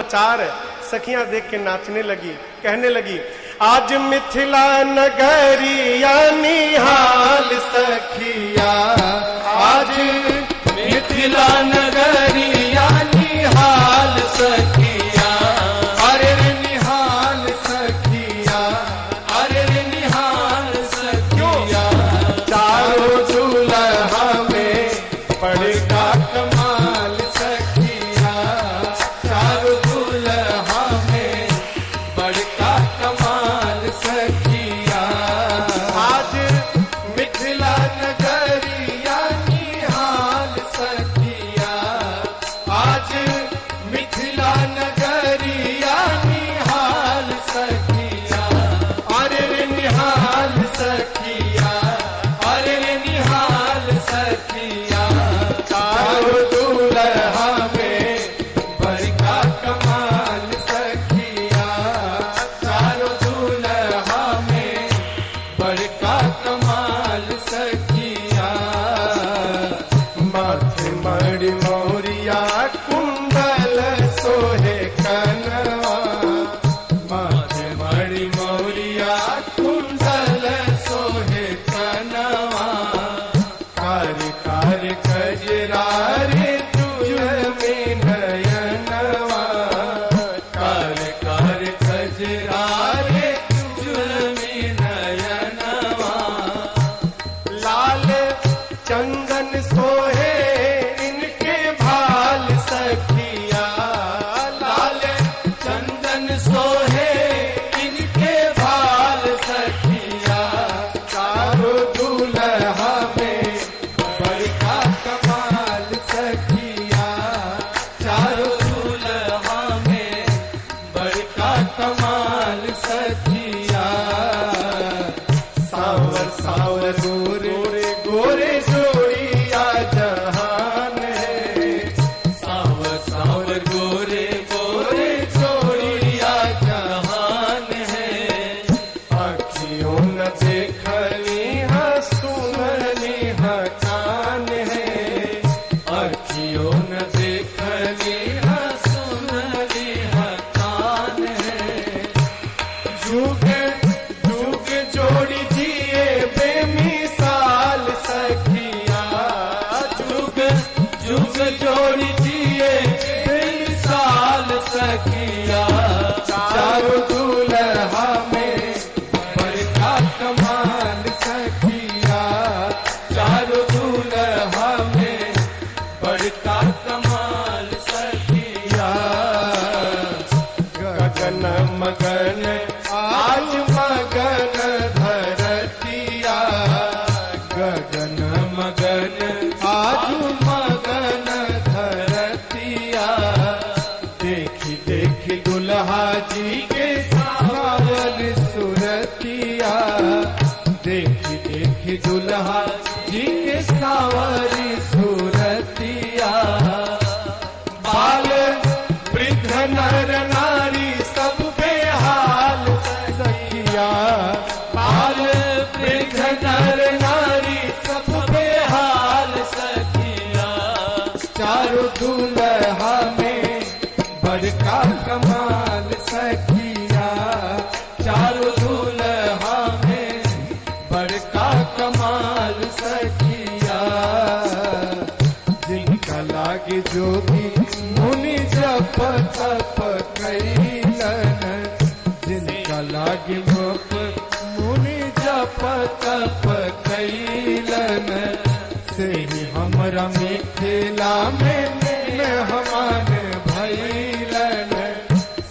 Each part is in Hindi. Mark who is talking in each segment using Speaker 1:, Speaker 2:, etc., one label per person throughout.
Speaker 1: चार सखियां देख के नाचने लगी, कहने लगी, आज मिथिला नगरिया निहाल सखिया, आज
Speaker 2: मिथिला नगरिया निहाल सखिया,
Speaker 1: अरे रे निहाल सखिया,
Speaker 2: अरे रे निहाल सखिया,
Speaker 1: चारों दुल्हा में पड़ेगा कमाल सखिया,
Speaker 2: चारों दुल्हा में बड़का कमाल सखिया,
Speaker 1: आज मिथिला नगरिया निहाल सखिया,
Speaker 2: आज मिथिला नगरिया निहाल सखिया,
Speaker 1: अरे रे निहाल सखिया,
Speaker 2: अरे रे निहाल सखिया,
Speaker 1: चारों दुल्हा में
Speaker 2: बड़का कमाल सखिया, चारों दुल्हा में बड़का कमाल सखिया,
Speaker 1: माथे मणि मौरिया कुंडल सोहे कनवा, माथे मणि मौरिया
Speaker 2: कुंडल सोहे कनवा,
Speaker 1: कार्य कार्य कजरारे तुझ में नयनवा,
Speaker 2: कार्य कार्य कजरारे जुलमी नयनवा,
Speaker 1: लाल चंदन सोहे इनके भाल सखिया,
Speaker 2: लाल चंदन सोहे इनके भाल सखिया,
Speaker 1: चारों दुल्हा में
Speaker 2: बड़का कमाल सखिया, चारों दुल्हा में बड़का कमाल सखिया,
Speaker 1: सावर सावर गोरे गोरे जोड़िया जहान है,
Speaker 2: सावर सावर गोरे गोरे जोड़िया जहान है,
Speaker 1: अखियों न देखली हाँ सुनली हाँ कान है,
Speaker 2: अखियों न देखली हाँ सुनली हाँ कान है,
Speaker 1: जुग जुग जोड़ी जिए बेमिसाल सखिया,
Speaker 2: जुग जुग जोड़ी दिए बेमिसाल सखिया,
Speaker 1: चारों दुल्हा में
Speaker 2: बड़का कमाल सखिया, चारों दुल्हा में बड़का कमाल सखिया,
Speaker 1: गगन मगन आज मगन धरतिया, गगन
Speaker 2: मगन
Speaker 1: आज
Speaker 2: मगन धरतिया,
Speaker 1: देखी देखी दुल्हा जी के सावर सुरतिया, देखी देखी दुल्हा जी के सावरी सुरतिया, बाल वृद्ध नर नारी सब बेहाल सखिया,
Speaker 2: बाल वृद्ध नर नारी सब बेहाल सखिया,
Speaker 1: चारों दुल्हा में
Speaker 2: बड़का कमाल सखिया, चारों दुल्हा में बड़का कमाल सखिया,
Speaker 1: जिनका लागे जोगी मुनि जप तप कैलन, जिनका लागे मुख मुनि जप तप कैलन, से ही हमरा मिथिला में मेहमान भैलन,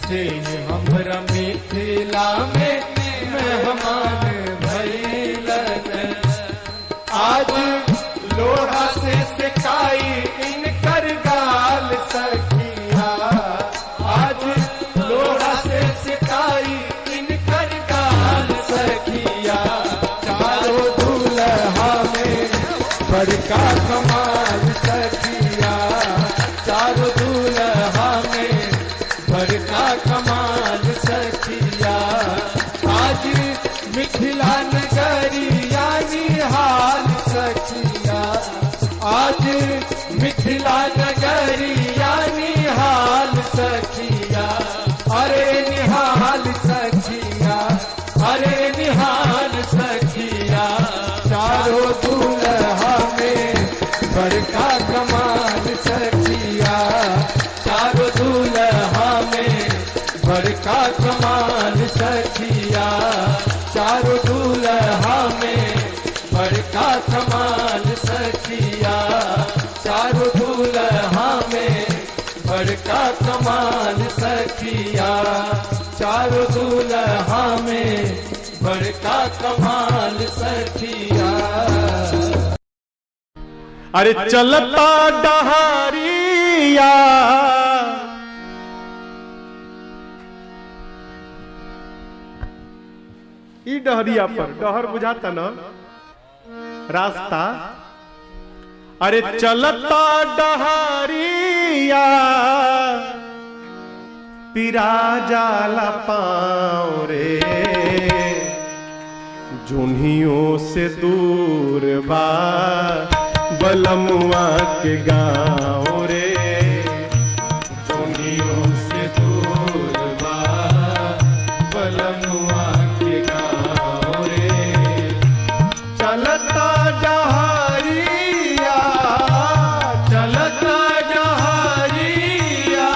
Speaker 1: से ही हमरा मिथिला में मेहमान भैलन, आज लोढ़ा से सिकाई इनकर गाल सखिया, आज लोढ़ा से सिकाई इनकर गाल सखिया, चारों दुल्हा में बड़का कमाल सखिया, चारों दुल्हा में बड़का कमाल सखिया, आज मिथिला नगरिया निहाल सखिया, आज मिथिला नगरिया निहाल सखिया,
Speaker 2: कमाल सखिया, चारों दूल्हा में बड़का कमाल सखिया।
Speaker 1: अरे चलता डहारिया ई डहरिया पर, डहर बुझाता ना रास्ता। अरे चलता डहारिया पिरा जाला पाँव रे, जुनियों से दूर बा बलमुआ के गाँव रे, जुनियों से दूर बा बलमुआ के गाँव रे। चलता डहारिया, चलता डहारिया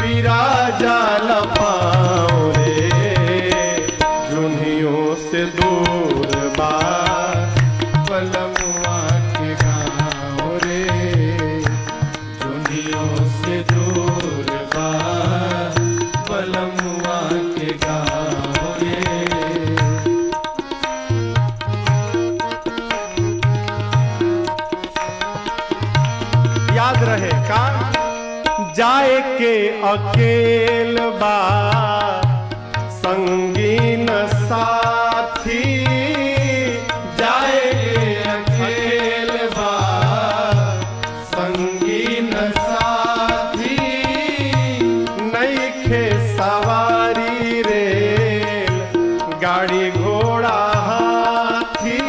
Speaker 1: पिरा जाल पाँव रे, जुनियों से दूर बा बलमुआ के गाँव रे, जुनियों से दूर बा बलमुआ के गाँव रे। याद रहे का जाए के अकेल बा संगीन साथी, जाए के अकेल बा संगीन साथी, नइखे सवारी रेल गाड़ी घोड़ा हाथी,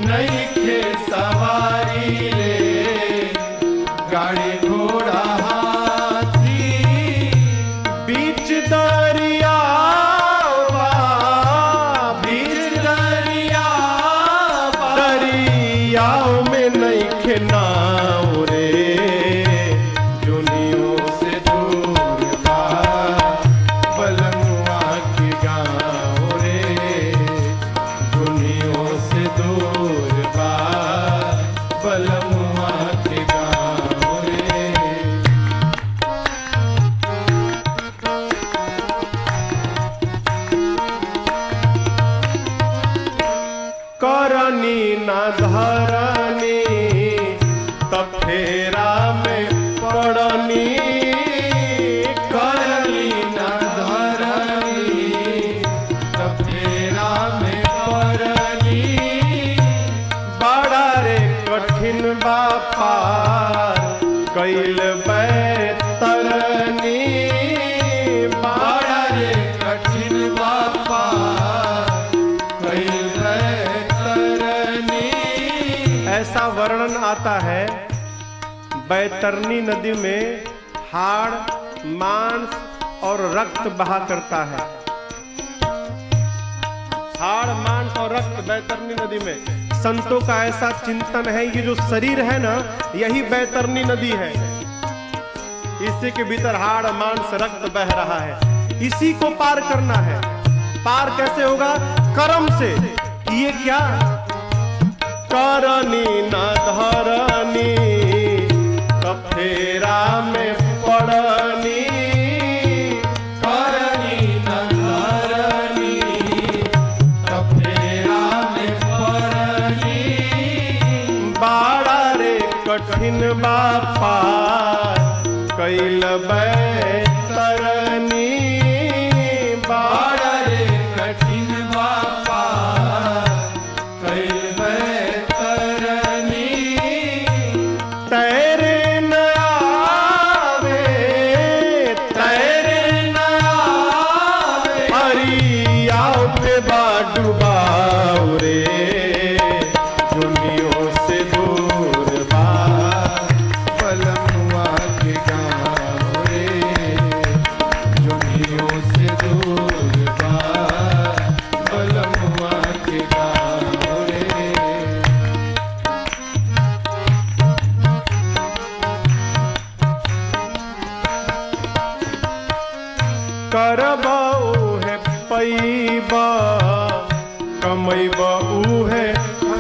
Speaker 1: नइखे सवारी रेल गाड़ी घोड़ा हाथी। बीच दरिया बीच दरिया दरियाओं में नइखे नाव रे, जुनियों से दूर बा बलमुआ के गाँव रे, जुनियों से दूर बा बलमुआ के गाँव रे। करनी न धरनी तब फेरा में पड़नी, करनी न धरनी तब फेरा में पड़नी, बड़ा रे कठिन बा पार कैल बैतरनी, बड़ा रे कठिन बा पार कैल बैतरनी। ऐसा वर्णन आता है बैतरनी नदी में हाड़ मांस और रक्त बहा करता है, हाड़ मांस और रक्त बैतरनी नदी में। संतों का ऐसा चिंतन है ये जो शरीर है ना यही बैतरनी नदी है, इसी के भीतर हाड़ मांस रक्त बह रहा है, इसी को पार करना है। पार कैसे होगा? कर्म से। ये क्या? करनी न धरनी कफेरा में पड़नी, करनी न धरनी कफेरा में पड़नी, बाड़ा रे कठिन बापा कैल बैतरनी, बाड़ा रे कठिन बापा कैल बैतरनी। तैरे न आवे, तैरे न आवे, हरियाओ पे बाडुबाऊ रे, दुनियों से दूर बा बलमुआ के गाँव रे, दुनियों से दूर बा बलमुआ के गाँव रे। करबा उहे पैबा, कमैबा उहे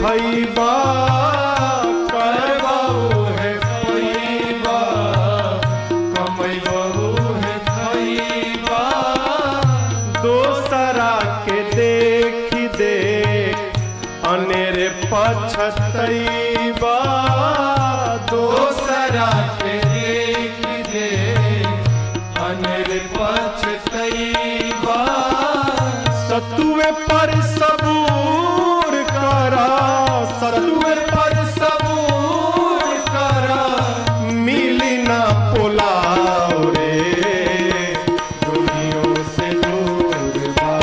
Speaker 1: खैबा, करबा उहे पैबा, कमैबा पछतैबा
Speaker 2: दोसरा के देख दे अनिर पछतैबा
Speaker 1: सतुए पर सबूर करा सतुए
Speaker 2: पर सबूर करा
Speaker 1: मिली ना पुलाव रे दुनियों से दूर बा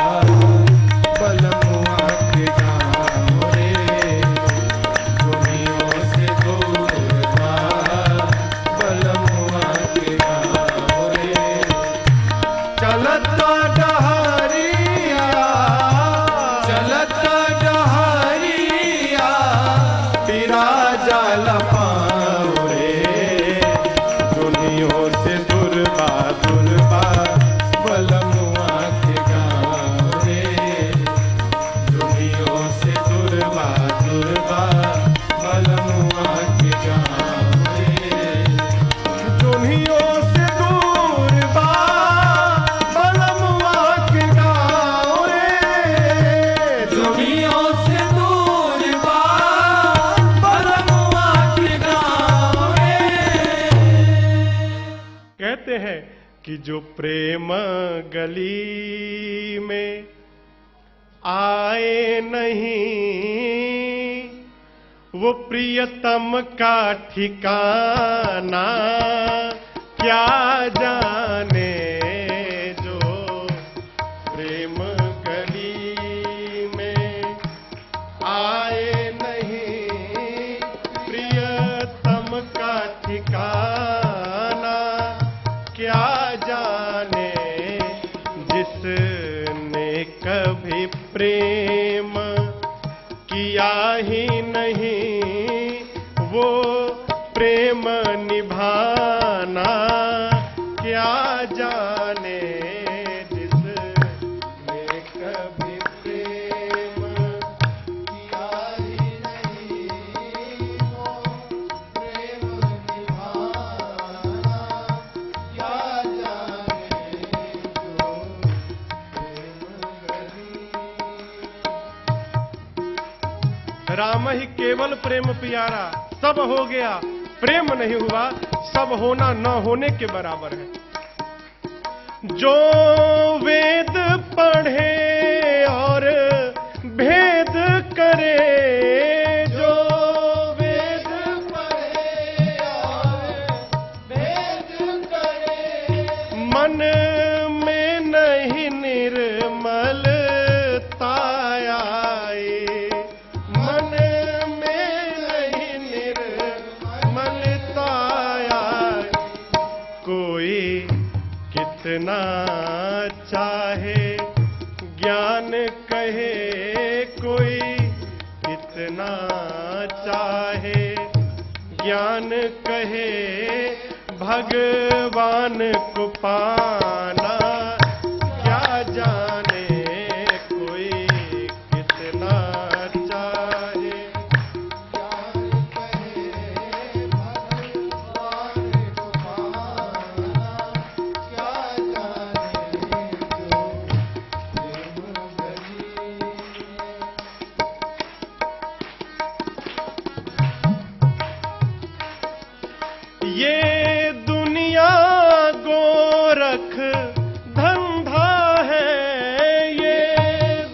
Speaker 2: बलमुआ के गाँव रे दुनियों से दूर बा बलमुआ के गाँव रे
Speaker 1: चलता डहरिया
Speaker 2: चलता डहरिया
Speaker 1: बिराजा लपाव रे दुनियों से दुर्बा दुर्बा
Speaker 2: बलमुआ के गाँव रे दुनियों से दुर्बा दुर्बा बलमुआ के गाँव रे
Speaker 1: दुनियों से दूर बा बलमुआ के गाँव रे
Speaker 2: दुनियों से दूर बा बलमुआ के गाँव रे
Speaker 1: कहते हैं कि जो प्रेम गली में आए नहीं वो प्रियतम का ठिकाना क्या जाने जो प्रेम गली में आए नहीं प्रियतम का ठिकाना क्या जाने जिसने कभी प्रेम किया ही नहीं वो प्रेम निभाना क्या जाने जिसने कभी प्रेम किया ही नहीं वो प्रेम निभाना क्या जाने जो राम ही केवल प्रेम प्यारा सब हो गया प्रेम नहीं हुआ सब होना न होने के बराबर है जो वेद पढ़े और भेद करे जो वेद पढ़े और भेद करे मन में नहीं निर्मलता आए मन में नहीं निर्मलता आए कोई कितना चाहे ज्ञान कहे कोई कितना चाहे ज्ञान कहे भगवान को पाना क्या जाने कोई कितना चाहे ज्ञान कहे भगवान को पाना क्या जाने जो प्रेम गली ये दुनिया गोरख धंधा है ये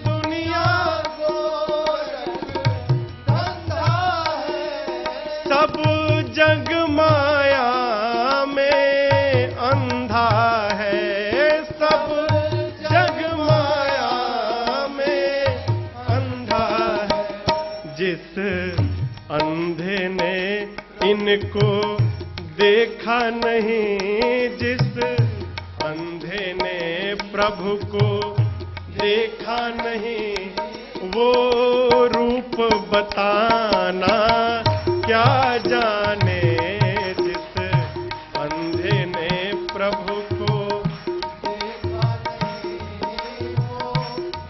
Speaker 1: दुनिया गोरख धंधा है सब जग माया में अंधा है सब जग माया में अंधा है जिस अंधे ने इनको देखा नहीं जिस अंधे ने प्रभु को देखा नहीं वो रूप बताना क्या जाने जिस अंधे ने प्रभु को देखा नहीं वो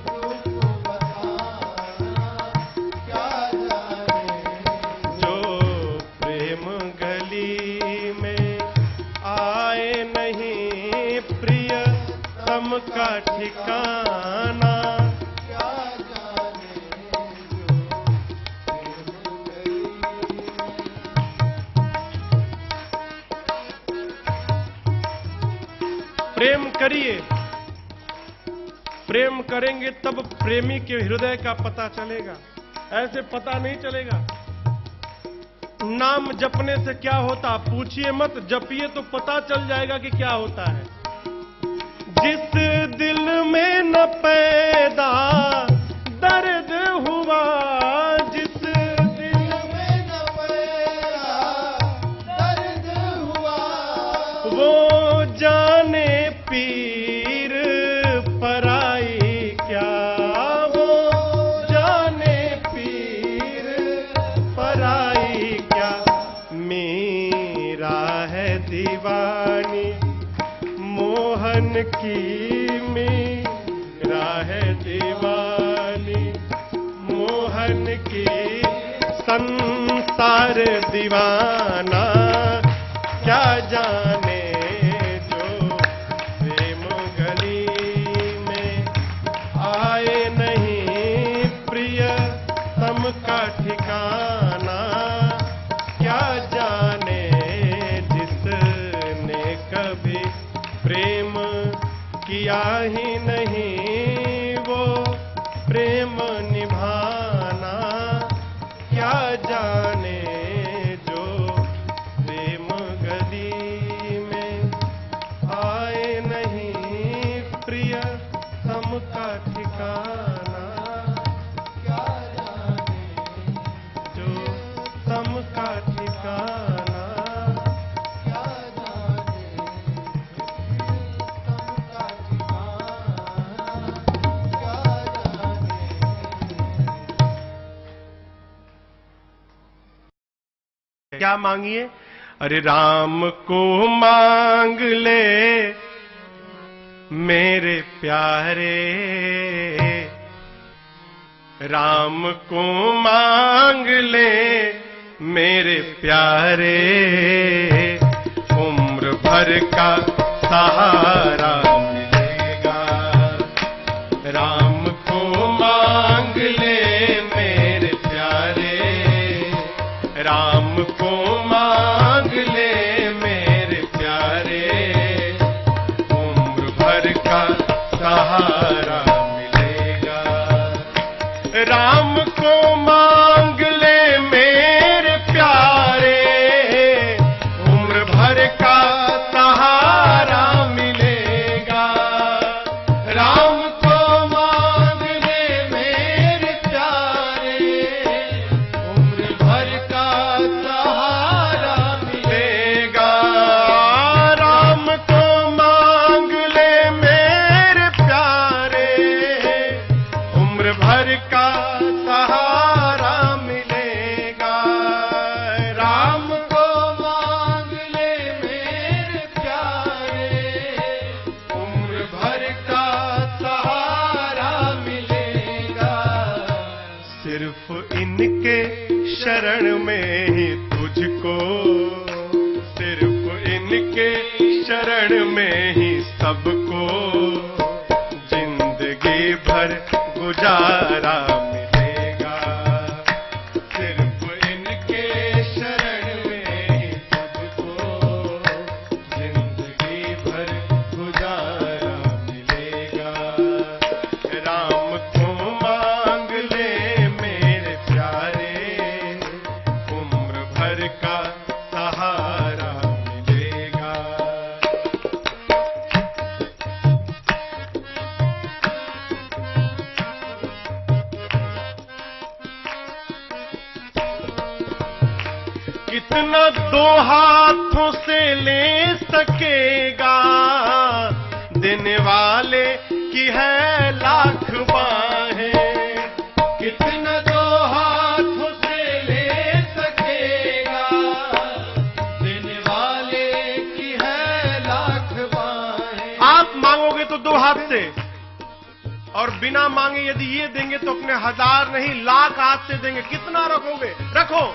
Speaker 1: रूप बताना क्या जाने जो प्रेम गली में आए नहीं प्रिय तम का ठिकाना क्या जाने जो प्रेम प्रेम करिए, प्रेम करेंगे तब प्रेमी के हृदय का पता चलेगा, ऐसे पता नहीं चलेगा। नाम जपने से क्या होता पूछिए मत, जपिए तो पता चल जाएगा कि क्या होता है। जिस दिल में न पैदा दर्द हुआ, जिस दिल में न पैदा दर्द हुआ, वो जाने पीर पराई क्या, वो जाने पीर पराई क्या। मेरा है दीवानी मोहन की, मेरा है दीवानी मोहन की। संसार दीवाना क्या जाने जो प्रेम गली में आए नहीं प्रिय तम का ठिकाना। क्या जाने जिसने कभी प्रेम किया ही नहीं वो प्रेम निभाना। क्या जाने जो प्रेम गली में आए नहीं प्रिय तम का ठिकाना। क्या जाने जो तम का ठिकाना। क्या जाने तम का ठिकाना। क्या जाने। क्या मांगिए? अरे राम को मांग ले मेरे प्यारे, राम को मांग ले मेरे प्यारे। उम्र भर का सहारा मिलेगा। राम को मांग ले मेरे प्यारे, राम को मांग ले मेरे प्यारे। उम्र भर का सहारा मिलेगा। राम को मांग ले मेरे प्यारे, उम्र भर का सहारा मिलेगा। राम को मांग ले मेरे प्यारे, उम्र भर का सहारा मिलेगा। राम को मांग ले मेरे प्यारे, उम्र भर का सहारा मिलेगा। राम को मांग ले मेरे प्यारे, उम्र भर का सहारा मिलेगा। सिर्फ इनके शरण में ही तुझको, सिर्फ इनके शरण में ही सबको जिंदगी भर गुजारा मिलेगा। सिर्फ इनके शरण में ही सबको जिंदगी भर गुजारा मिलेगा। राम को मांग ले मेरे प्यारे, उम्र भर का सहारा मिलेगा। कितना दो हाथों से ले सकेगा, देने वाले की है लाख बाहें। कितना दो हाथों से ले सकेगा, देने वाले की है लाख बाहें। आप मांगोगे तो दो हाथ से, और बिना मांगे यदि ये देंगे तो अपने 1000 नहीं लाख हाथ से देंगे। कितना रखोगे? रखो।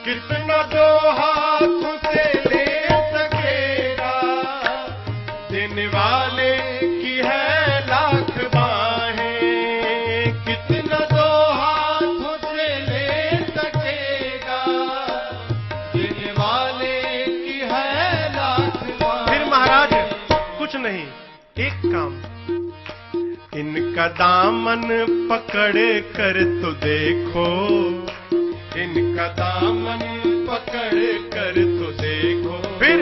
Speaker 1: कितना दो हाथों से ले सकेगा, देने वाले की है लाख बाहें। कितना दो हाथों से ले सकेगा, देने वाले की है लाख बाहें। फिर महाराज कुछ नहीं, एक काम, इनका दामन पकड़ कर तो देखो, इनका दामन पकड़ कर तो देखो, फिर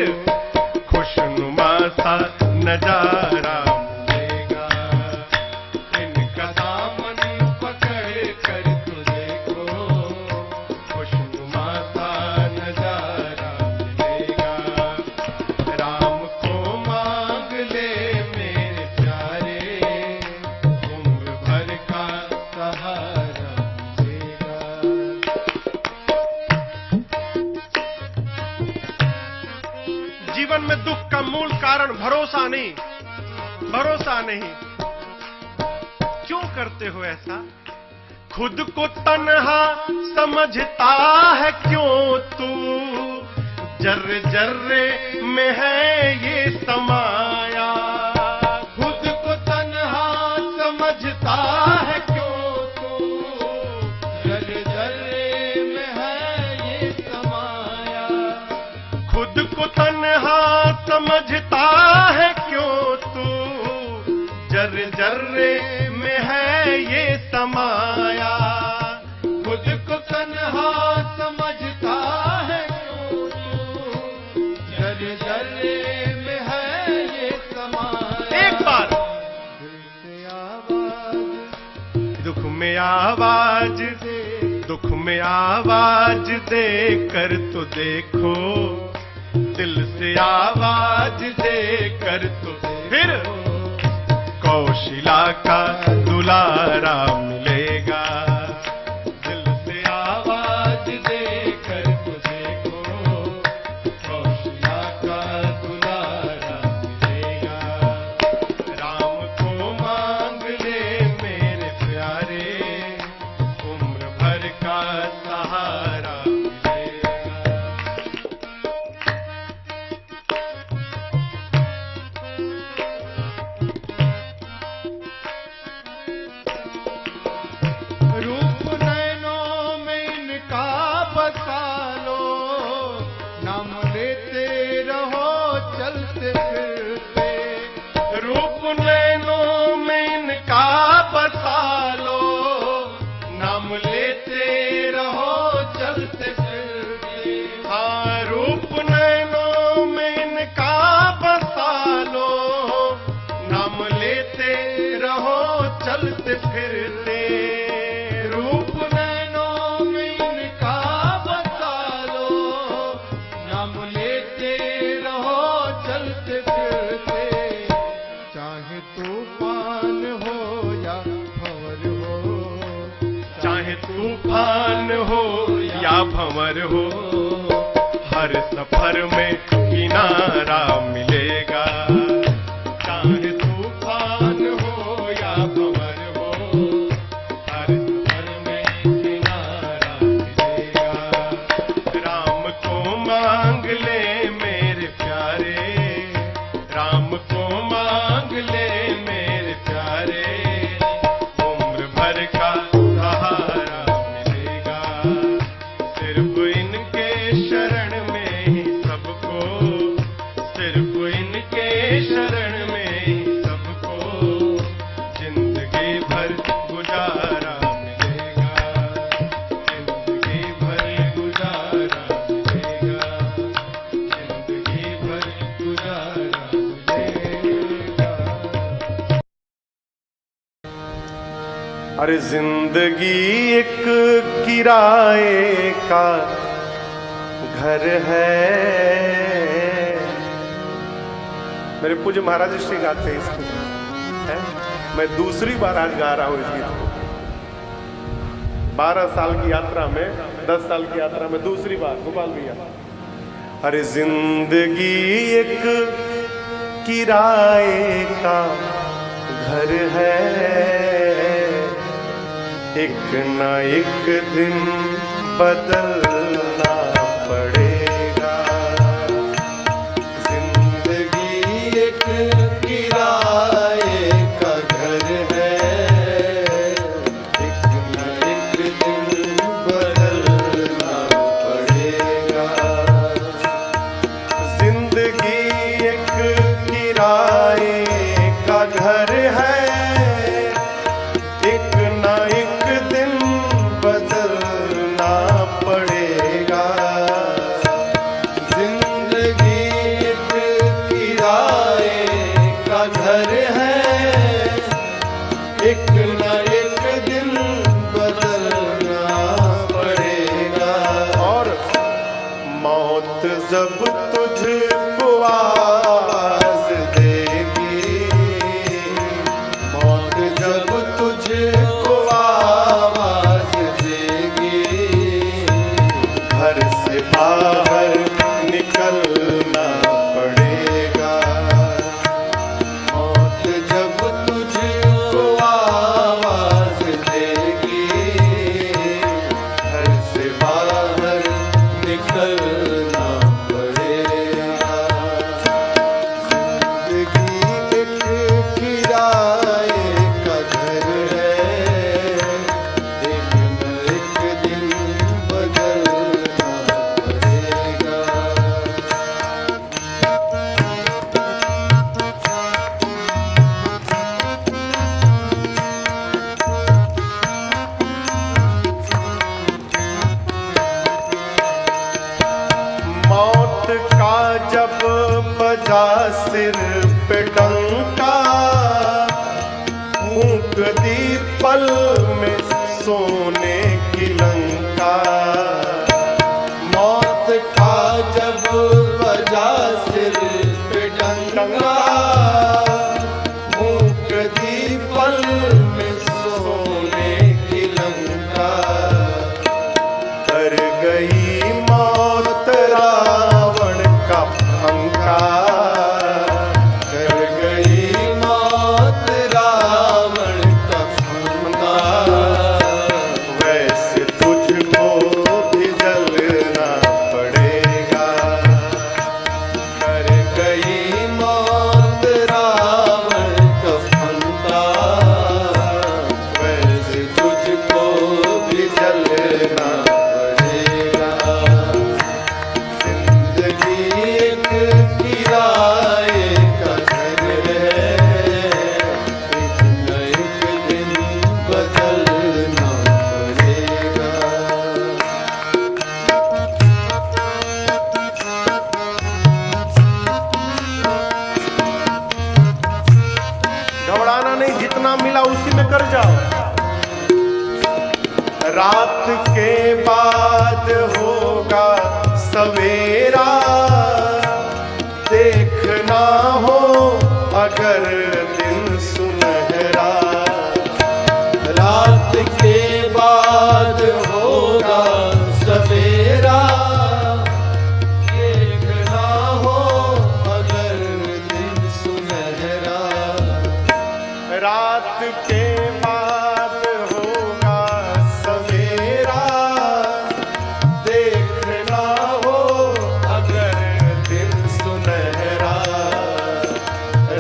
Speaker 1: खुशनुमा सा नजारा मिलेगा। इनका दामन पकड़ कर तो देखो, खुशनुमा सा नजारा मिलेगा। राम को मांग ले मेरे प्यारे, उम्र भर का सहारा मिलेगा। जीवन में दुख का मूल कारण भरोसा नहीं, भरोसा नहीं। क्यों करते हो ऐसा? खुद को तन्हा समझता है क्यों तू, जर्रे जर्रे में है ये समाया। खुद को तन्हा समझता है क्यों तू, जर्रे जर्रे में है ये समाया। खुद को तन्हा समझता है क्यों तू, जर्रे जर्रे में है ये समाया। खुद को तन्हा समझता है क्यों तू, जर्रे जर्रे में है ये समाया। एक बार दुख में आवाज, दुख में आवाज दे कर तो देखो, दिल से आवाज दे कर तो, फिर कौशिला का दुलारा मिलेगा। दिल से आवाज दे कर तो देखो, कौशिला का दुलारा मिलेगा। राम को मांग ले मेरे प्यारे, उम्र भर का सहारा मिलेगा। रूप नैनों में इनका बसा लो, नाम लेते रहो चलते फिरते। रूप नैनों में इनका बसा लो, नाम लेते रहो चलते फिरते। हाँ, रूप नैनों में इनका बसा लो, नाम लेते रहो चलते फिरते। रूप नैनों में इनका बसा लो, नाम लेते रहो चलते फिरते। चाहे तूफान हो या भंवर हो, चाहे तूफान हो या भंवर हो, हर सफर में किनारा मिलेगा। चाहे तूफान हो या भंवर हो, हर सफर में किनारा मिलेगा। राम को मांग ले मेरे प्यारे, राम को मांग ले मेरे प्यारे, उम्र भर का सहारा मिलेगा। सिर्फ इनके शरण में ही सबको, सिर्फ इनके शरण में ही सबको, जिंदगी भर गुजारा मिलेगा। जिंदगी भर गुजारा मिलेगा, जिंदगी भर गुजारा मिलेगा। अरे जिंदगी एक किराए का घर है। मेरे पूज्य महाराज श्री गाते हैं इसको, है? मैं दूसरी बार आज गा रहा हूं इस गीत को। 12 साल की यात्रा में, 10 साल की यात्रा में दूसरी बार। गोपाल भैया, अरे जिंदगी एक किराए का घर है, एक न एक दिन बदलना पड़ेगा। जिंदगी एक किराए का घर है, एक न एक दिन बदलना पड़ेगा। जिंदगी एक किराए का
Speaker 2: घर है, एक न एक दिन बदलना पड़ेगा।
Speaker 1: और मौत जब तुझको आवाज देगी,
Speaker 2: मौत जब तुझको आवाज देगी,
Speaker 1: घर से बाहर निकलना पड़ेगा।
Speaker 2: मौत जब तुझको आवाज देगी, घर से बाहर निकलना पड़ेगा। जिंदगी एक किराए का घर है, एक न एक दिन बदलना पड़ेगा।
Speaker 1: मौत का जब बजा सिर पे डंका, फूंक दी पल में सोने की लंका।
Speaker 2: मौत का जब बजा सिर पे डंका, फूंक दी पल में सोने की लंका।
Speaker 1: कर गई मौत रावण का पंखा,
Speaker 2: कर गई मौत रावण का फंदा।
Speaker 1: वैसे तुझको भी जलना पड़ेगा।
Speaker 2: कर गई मौत रावण का फंदा, वैसे तुझको भी जलना पड़ेगा। जिंदगी एक किराए का घर है, एक न एक दिन बदलना पड़ेगा।
Speaker 1: घबराना नहीं, जितना मिला उसी में कर जाओ। रात के बाद होगा सवेरा, देखना हो अगर दिन सुनहरा।
Speaker 2: रात के बाद होगा सवेरा, देखना हो अगर दिन सुनहरा।
Speaker 1: रात के बाद होगा सवेरा, देखना हो अगर दिन सुनहरा।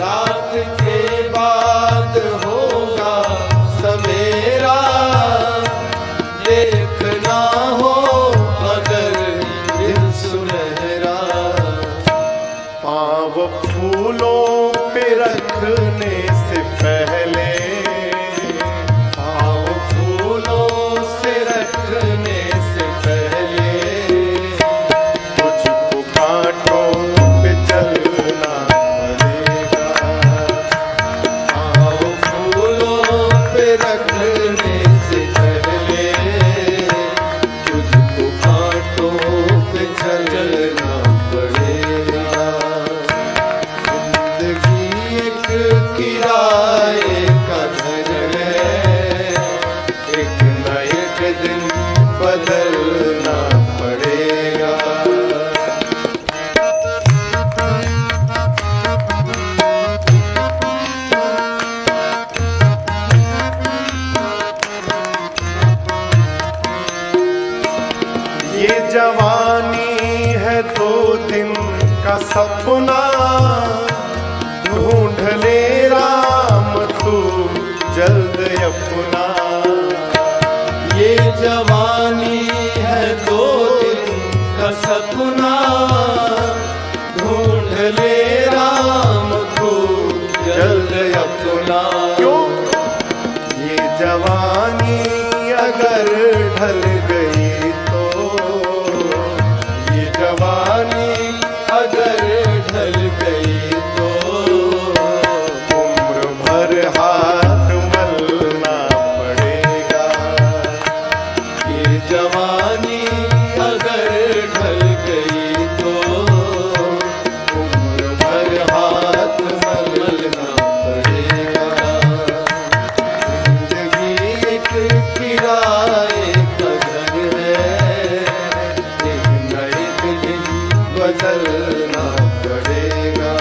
Speaker 2: रात के बाद होगा सवेरा, देखना हो अगर दिन सुनहरा।
Speaker 1: पाँव फूलों पे रखने से पहले,
Speaker 2: पाँव फूलों से रखने से पहले,
Speaker 1: तुझको कांटों पे चलना पड़ेगा।
Speaker 2: पाँव फूलों पे रखने से पहले, तुझको कांटों पे चलना पड़ेगा। जिंदगी एक किराए का घर है, एक न एक दिन बदलना पड़ेगा।
Speaker 1: ये जवानी है 2 दिन का सपना, ढूंढ ले राम तू जल्द अपना।
Speaker 2: ये जवानी है 2 दिन का सपना, ढूंढ ले राम तू जल्द अपना।
Speaker 1: क्यों? ये जवानी अगर ढल गई तो,
Speaker 2: ये जवानी अगर ढल गई तो,
Speaker 1: तुम
Speaker 2: बदलना पड़ेगा। जिंदगी एक किराए का घर है, एक न एक दिन बदलना पड़ेगा।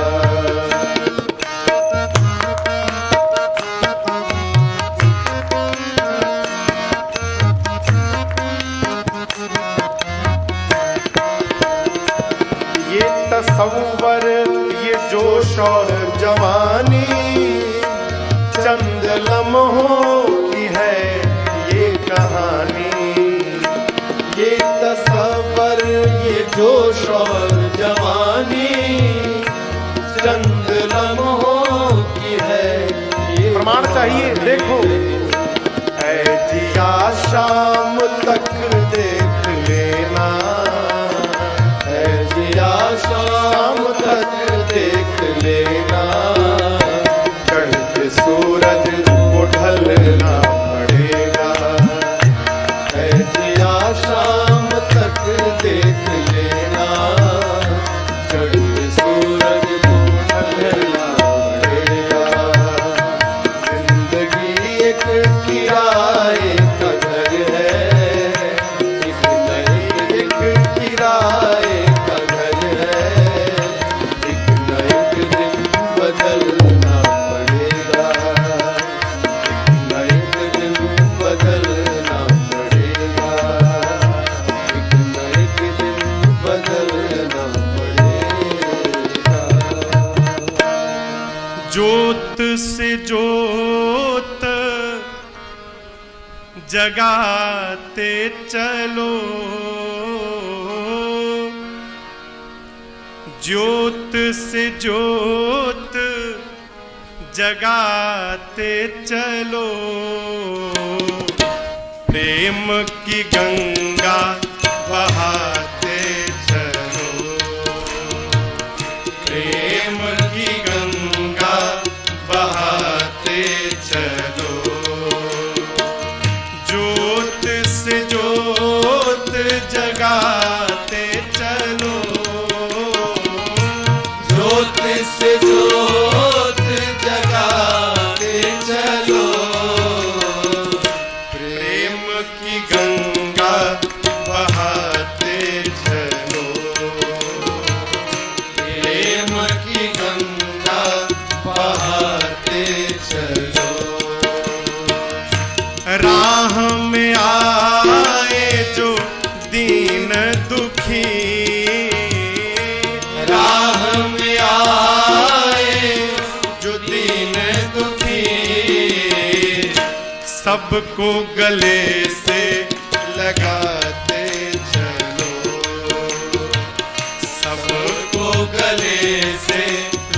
Speaker 1: ये तसव्वुर, ये जोश और जवानी चंद लम्हों की है ये कहानी।
Speaker 2: ये तसव्वुर, ये जोश और जवानी चंद लम्हों की है ये
Speaker 1: प्रमाण चाहिए, देखो। ऐ जिया शाम तक देख लेना,
Speaker 2: है जिया शाम तक देख लेना।
Speaker 1: चढ़ते सूरज को ढलना पड़ेगा।
Speaker 2: है जिया शाम तक देख लेना। चढ़ते सूरज को ढलना पड़ेगा। जिंदगी एक किराए का घर है, एक न एक किराए का घर है। एक न एक दिन बदलना पड़ेगा। एक न एक दिन बदलना पड़ेगा। एक न एक दिन बदलना पड़ेगा।
Speaker 1: जोत से जोत जगाते चलो, ज्योत से ज्योत जगाते चलो। प्रेम की गंगा बहाते चलो, प्रेम की गंगा बहाते चलो। ज्योत से ज्योत जगाते चलो,
Speaker 2: ज्योत से ज्योत जगाते चलो।
Speaker 1: प्रेम की गंगा बहाते चलो,
Speaker 2: प्रेम की गंगा बहाते चलो।
Speaker 1: राह में आए जो दीन दुखी,
Speaker 2: राह में आए जो दीन दुखी।
Speaker 1: सबको गले से लगाते चलो,
Speaker 2: सबको गले से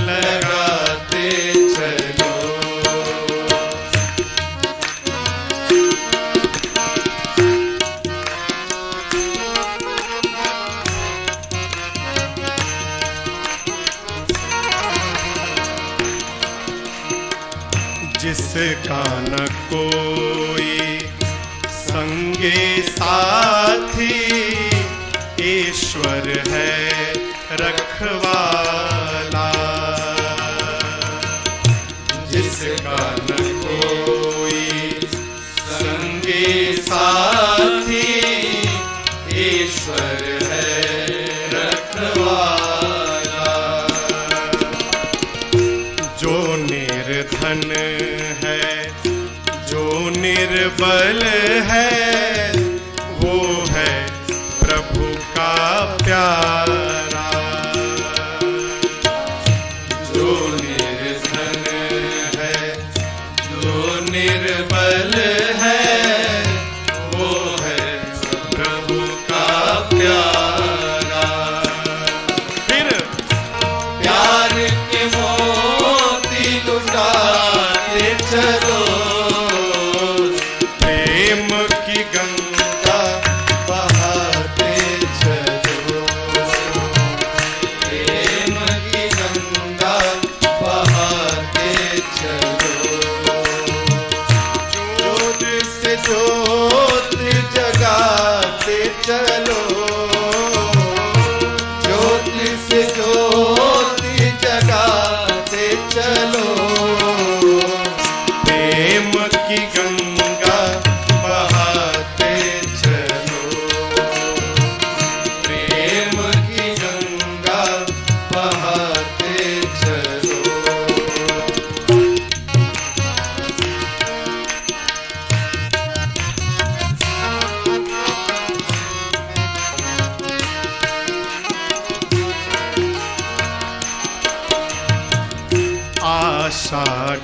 Speaker 1: लगाते चलो। जिसका न कोई संगे साथी, ईश्वर है रखवाला। जिसका न कोई संगे साथी, ईश्वर है रखवाला। जो निर्धन है, जो निर्बल है, वो है प्रभु का प्यारा। जो निर्धन है, जो निर्बल है, वो है प्रभु का प्यारा। फिर
Speaker 2: प्यार के मोती लुटाते चलो,
Speaker 1: प्रेम की गंगा
Speaker 2: बहाते चलो। प्रेम की गंगा बहाते चलो। ज्योत से ज्योत जगाते चलो, ज्योत से ज्योत जगाते चलो।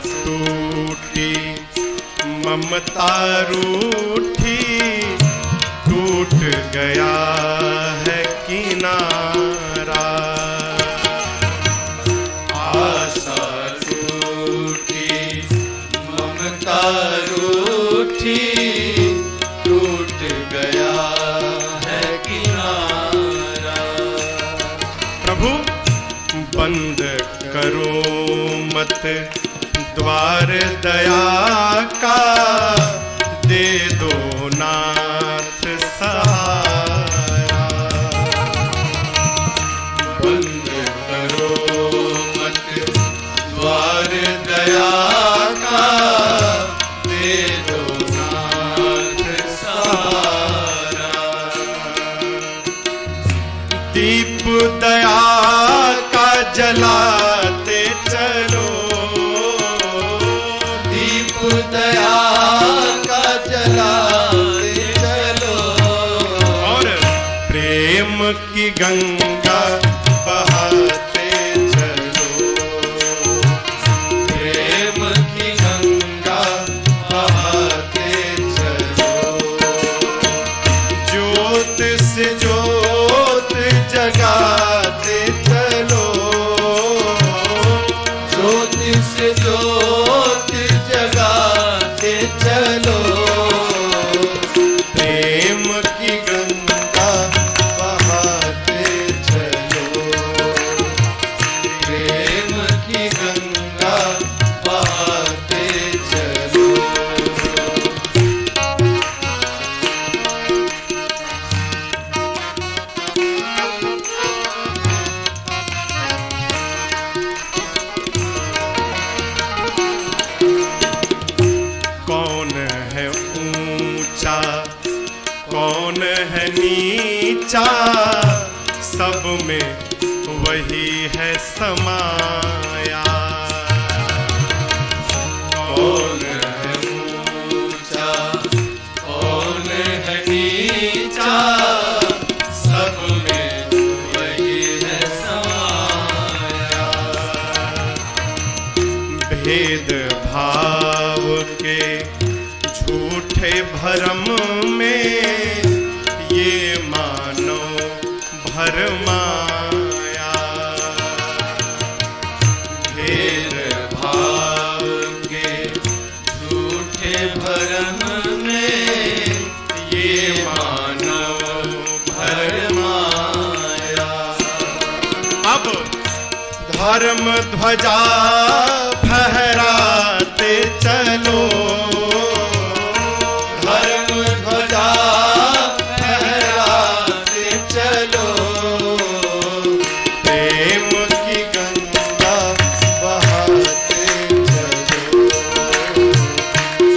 Speaker 1: टूटी ममता रूठी, टूट गया है किनारा।
Speaker 2: आशा टूटी ममता रूठी, टूट गया है किनारा।
Speaker 1: प्रभु बंद करो मत द्वार दया का, दे दो नाथ सहारा।
Speaker 2: बंद करो मत द्वार दया का, दे दो नाथ सहारा।
Speaker 1: दीप दया का जलाते चलो,
Speaker 2: दीप दया का जलाते चलो।
Speaker 1: और प्रेम की गंगा बहाते चलो,
Speaker 2: प्रेम की गंगा बहाते चलो।
Speaker 1: ज्योत से ज्योत जगाते चलो,
Speaker 2: ज्योति से ज्योति जगाते चलो।
Speaker 1: प्रेम की गंगा
Speaker 2: बहाते चलो, प्रेम की गंगा बहाते चलो।
Speaker 1: कौन है ऊंचा कौन है नीचा, सब में वही है समाया।
Speaker 2: कौन है ऊंचा कौन है नीचा, सब में वही है समाया।
Speaker 1: भेद भाव के झूठे भरम में, ये मानो भरमाया।
Speaker 2: भेद भाव के झूठे भरम में, ये मानव भरमाया।
Speaker 1: अब धर्म ध्वजा फहराते चलो,
Speaker 2: धर्म ध्वजा फहराते चलो।
Speaker 1: प्रेम की गंगा
Speaker 2: बहाते चलो,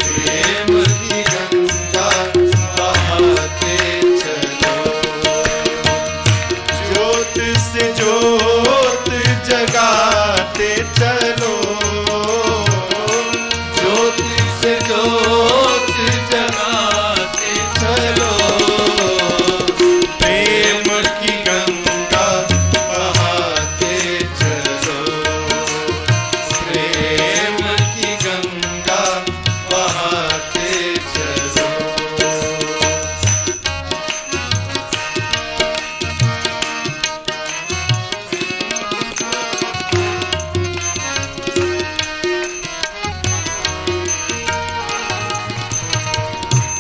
Speaker 2: प्रेम की गंगा बहाते चलो।
Speaker 1: ज्योत से ज्योत जगाते चलो,
Speaker 2: ज्योति से ज्योति जगाते चलो।
Speaker 1: प्रेम की गंगा
Speaker 2: बहाते चलो, प्रेम की गंगा बहाते चलो।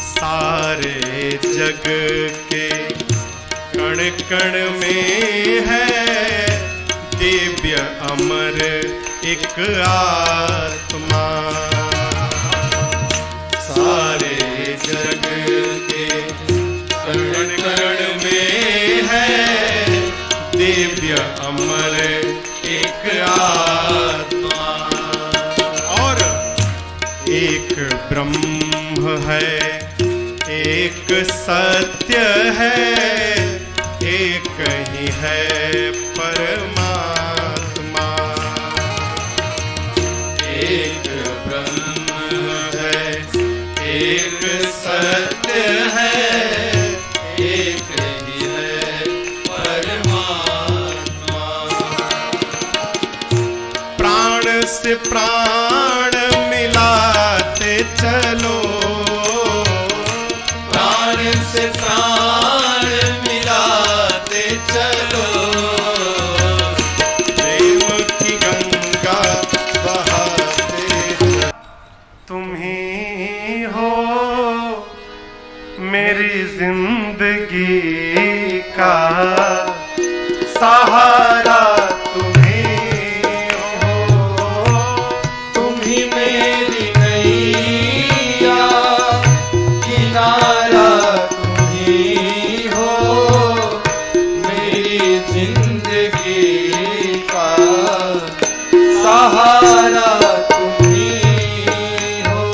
Speaker 1: सारे जग के कण कण में है दिव्य अमर एक आत्मा।
Speaker 2: सारे जग के कण कण में है
Speaker 1: दिव्य अमर
Speaker 2: एक आत्मा।
Speaker 1: और एक ब्रह्म है, एक सत्य है, एक ही है परमात्मा।
Speaker 2: एक ब्रह्म है, एक सत्य है, एक ही है परमात्मा।
Speaker 1: प्राण से प्राण
Speaker 2: चलो, प्राण से प्राण मिलाते चलो, प्रेम की गंगा बहाते।
Speaker 1: तुम ही हो मेरी जिंदगी का सहारा, तुम ही हो,
Speaker 2: तुम ही मेरी नैया किनारा, तुम ही हो मेरी जिंदगी का सहारा, तुम ही हो।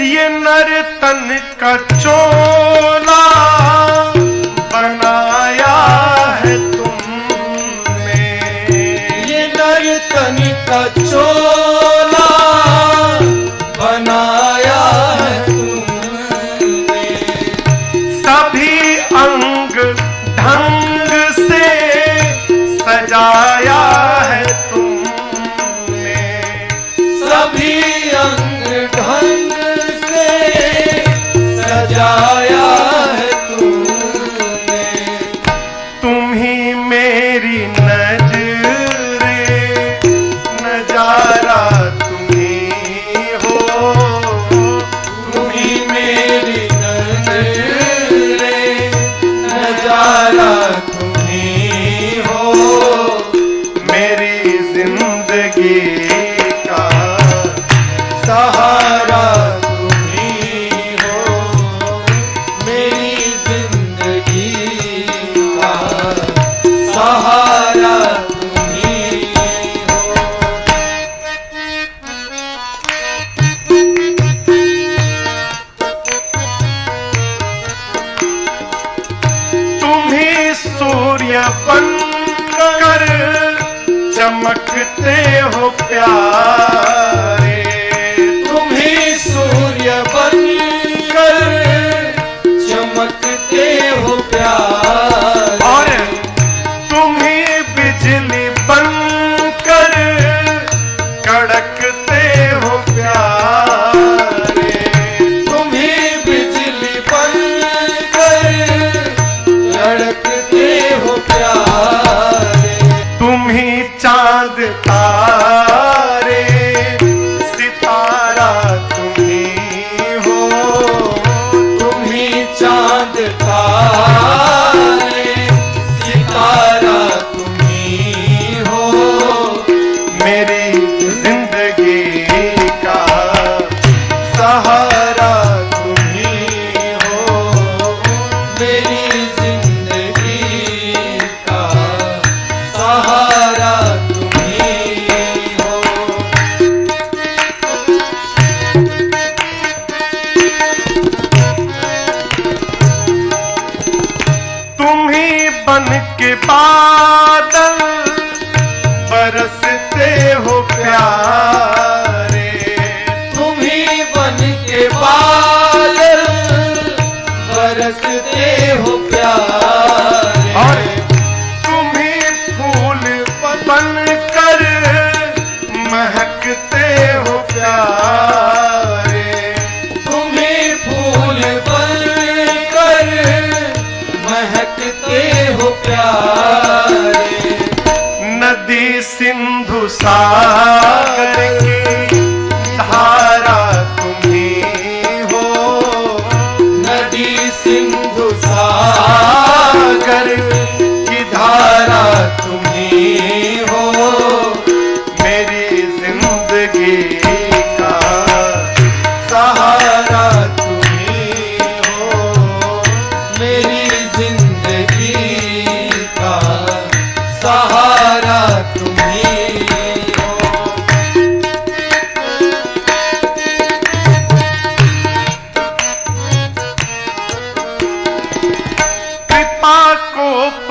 Speaker 1: ये नर्तन का चोला बनाया है तुमने,
Speaker 2: ये नर्तन का चोला बनाया है तुमने,
Speaker 1: सभी अंग ढंग से सजाया है तुमने,
Speaker 2: सभी अंग ढंग से सजाया है तुमने,
Speaker 1: तुम ही मेरी नजरे नजारा, तुम ही हो,
Speaker 2: तुम ही मेरी नजरे नजारा, तुम ही हो
Speaker 1: मेरी जिंदगी का
Speaker 2: सहारा, तुम ही हो मेरी जिंदगी का सहारा, तुम ही हो।
Speaker 1: तुम ही सूर्य बनकर चमकते हो प्यारे,
Speaker 2: तुम ही सूर्य बनकर चमकते हो प्यारे,
Speaker 1: और तुम ही बिजली बनकर कड़कते हो प्यारे,
Speaker 2: तुम ही बिजली बनकर लड़कते हो प्यारे,
Speaker 1: तुम ही चांद तारे सितारा, तुम ही हो,
Speaker 2: तुम ही चांद तारे सितारा, तुम ही हो
Speaker 1: मेरी जिंदगी का सहारा,
Speaker 2: तुम ही हो मेरी जिंदगी का सहारा, तुम ही हो।
Speaker 1: तुम ही बन के बादल बरसते हो प्यारे,
Speaker 2: तुम ही बन के बादल बरसते हो प्यारे,
Speaker 1: और तुम ही फूल बनकर महकते हो प्यारे,
Speaker 2: तुम ही फूल बनकर महकते हो प्यारे,
Speaker 1: नदी सिंधु सागर की धारा, तुम ही हो,
Speaker 2: नदी सिंधु सागर की धारा, तुम ही हो
Speaker 1: मेरी जिंदगी का
Speaker 2: सहारा, तुम ही हो मेरी जिंदगी का सहारा, तुम ही हो।
Speaker 1: कृपा कोप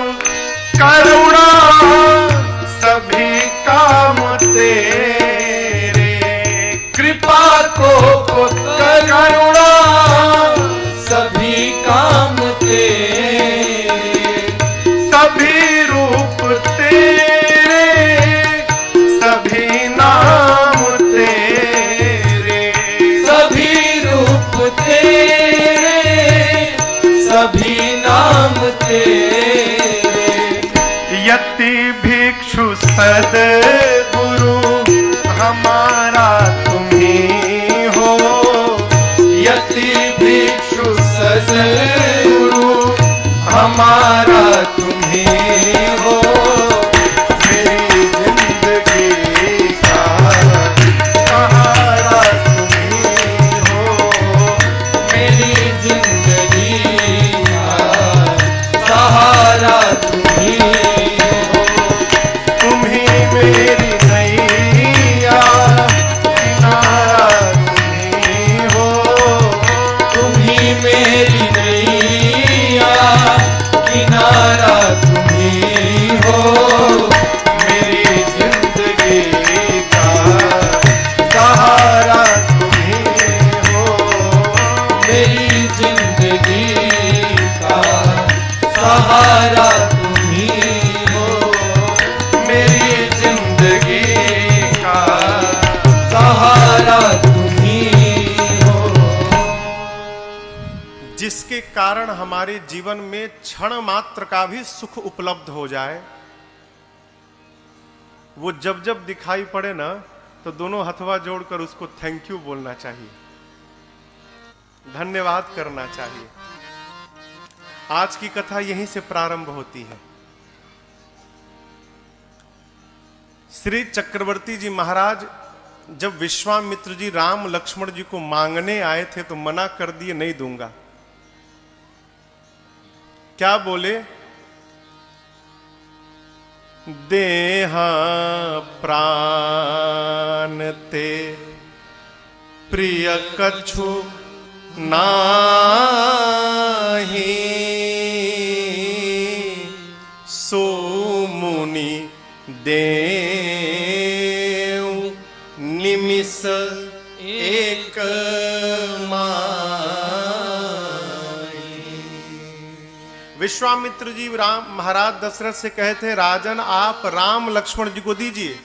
Speaker 1: करुणा सभी काम तेरे,
Speaker 2: कृपा को करुणा सभी काम तेरे, नाम तेरे।
Speaker 1: यति भिक्षु सद्गुरु हमारा तुम्ही हो।
Speaker 2: यति भिक्षु सद्गुरु हमारा तुम्ही हो।
Speaker 1: मेरी जिंदगी का सहारा तुम्ही हो।
Speaker 2: मेरी जिंदगी का सहारा तुम्ही हो।
Speaker 1: तुम्ही मेरी नैया किनारा तुम्ही हो।
Speaker 2: तुम्ही मेरी नैया किनारा तुम्ही हो।
Speaker 1: मेरी जिंदगी का सहारा तुम्ही हो।
Speaker 2: मेरी जिंदगी का सहारा तुम्ही हो। मेरी जिंदगी का सहारा तुम्ही हो।
Speaker 1: जिसके कारण हमारे जीवन में क्षण मात्र का भी सुख उपलब्ध हो जाए, वो जब जब दिखाई पड़े ना तो दोनों हथवा जोड़कर उसको थैंक यू बोलना चाहिए, धन्यवाद करना चाहिए। आज की कथा यहीं से प्रारंभ होती है। श्री चक्रवर्ती जी महाराज जब विश्वामित्र जी राम लक्ष्मण जी को मांगने आए थे तो मना कर दिए, नहीं दूंगा। क्या बोले? देहा प्राण ते प्रिय कछु नाही। सो मुनि देव निमिष एक विश्वामित्र जी राम महाराज दशरथ से कहे थे, राजन आप राम लक्ष्मण जी को दीजिए।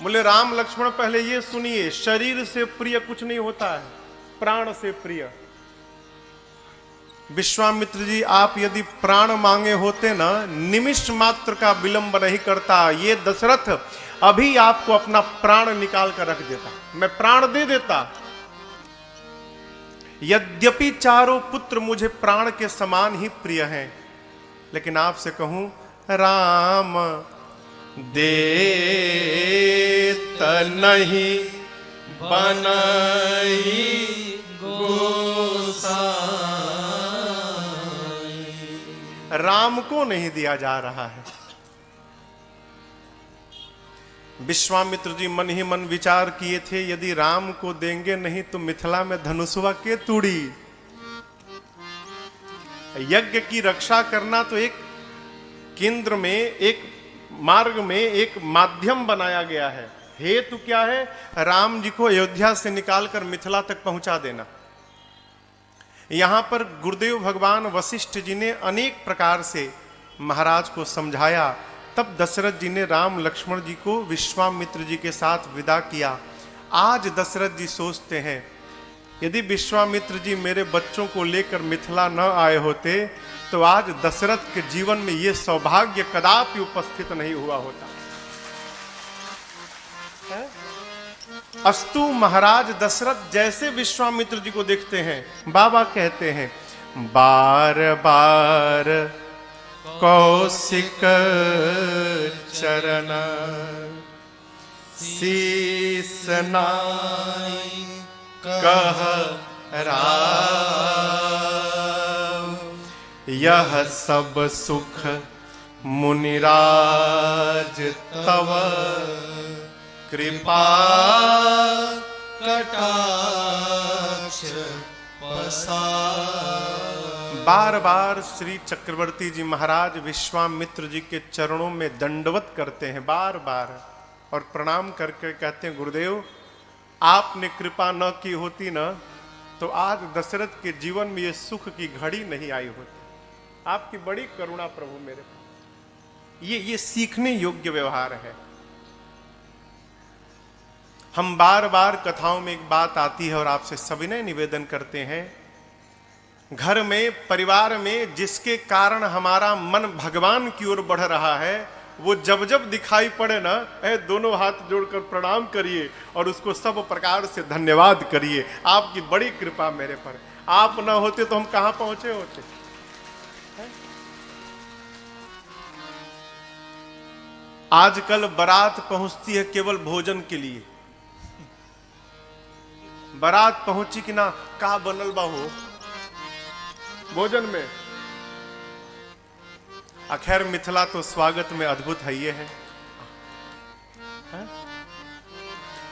Speaker 1: बोले राम लक्ष्मण पहले ये सुनिए, शरीर से प्रिय कुछ नहीं होता है, प्राण से प्रिय। विश्वामित्र जी आप यदि प्राण मांगे होते ना, निमिष मात्र का विलंब नहीं करता, ये दशरथ अभी आपको अपना प्राण निकाल कर रख देता, मैं प्राण दे देता। यद्यपि चारों पुत्र मुझे प्राण के समान ही प्रिय हैं, लेकिन आपसे कहूं राम देत नहीं बनई गोसाई। राम को नहीं दिया जा रहा है। विश्वामित्र जी मन ही मन विचार किए थे, यदि राम को देंगे नहीं तो मिथिला में धनुषवा के तूड़ी। यज्ञ की रक्षा करना तो एक केंद्र में, एक मार्ग में एक माध्यम बनाया गया है। हेतु क्या है? राम जी को अयोध्या से निकालकर मिथिला तक पहुंचा देना। यहां पर गुरुदेव भगवान वशिष्ठ जी ने अनेक प्रकार से महाराज को समझाया। तब दशरथ जी ने राम लक्ष्मण जी को विश्वामित्र जी के साथ विदा किया। आज दशरथ जी सोचते हैं, यदि विश्वामित्र जी मेरे बच्चों को लेकर मिथिला न आए होते तो आज दशरथ के जीवन में यह सौभाग्य कदापि उपस्थित नहीं हुआ होता। अस्तु महाराज दशरथ जैसे विश्वामित्र जी को देखते हैं, बाबा कहते हैं, बार बार कौशिक चरण शीस नाई कह राव। यह सब सुख मुनिराज तव कृपा कटाक्ष पसार। बार बार श्री चक्रवर्ती जी महाराज विश्वामित्र जी के चरणों में दंडवत करते हैं, बार बार, और प्रणाम करके कहते हैं, गुरुदेव आपने कृपा न की होती ना तो आज दशरथ के जीवन में ये सुख की घड़ी नहीं आई होती। आपकी बड़ी करुणा प्रभु मेरे पर। ये सीखने योग्य व्यवहार है। हम बार बार कथाओं में एक बात आती है और आपसे सविनय निवेदन करते हैं, घर में, परिवार में जिसके कारण हमारा मन भगवान की ओर बढ़ रहा है, वो जब जब दिखाई पड़े ना, दोनों हाथ जोड़कर प्रणाम करिए और उसको सब प्रकार से धन्यवाद करिए। आपकी बड़ी कृपा मेरे पर, आप ना होते तो हम कहां पहुंचे होते। आजकल बारात पहुंचती है केवल भोजन के लिए। बारात पहुंची कि ना, का बनल बा हो भोजन में। अखैर मिथिला तो स्वागत में अद्भुत है, ये है।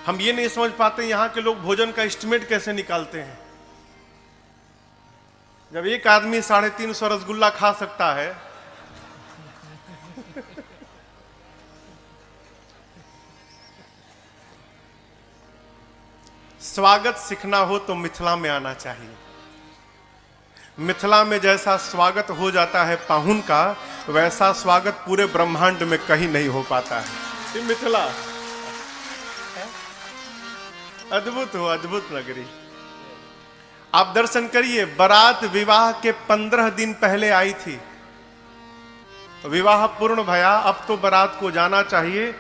Speaker 1: हम ये नहीं समझ पाते यहां के लोग भोजन का एस्टिमेट कैसे निकालते हैं। जब एक आदमी 350 रसगुल्ला खा सकता है, स्वागत सीखना हो तो मिथिला में आना चाहिए। मिथिला में जैसा स्वागत हो जाता है पाहुन का, वैसा स्वागत पूरे ब्रह्मांड में कहीं नहीं हो पाता है। ये मिथिला अद्भुत हो, अद्भुत नगरी। आप दर्शन करिए, बारात विवाह के 15 दिन पहले आई थी, विवाह पूर्ण भया, अब तो बारात को जाना चाहिए।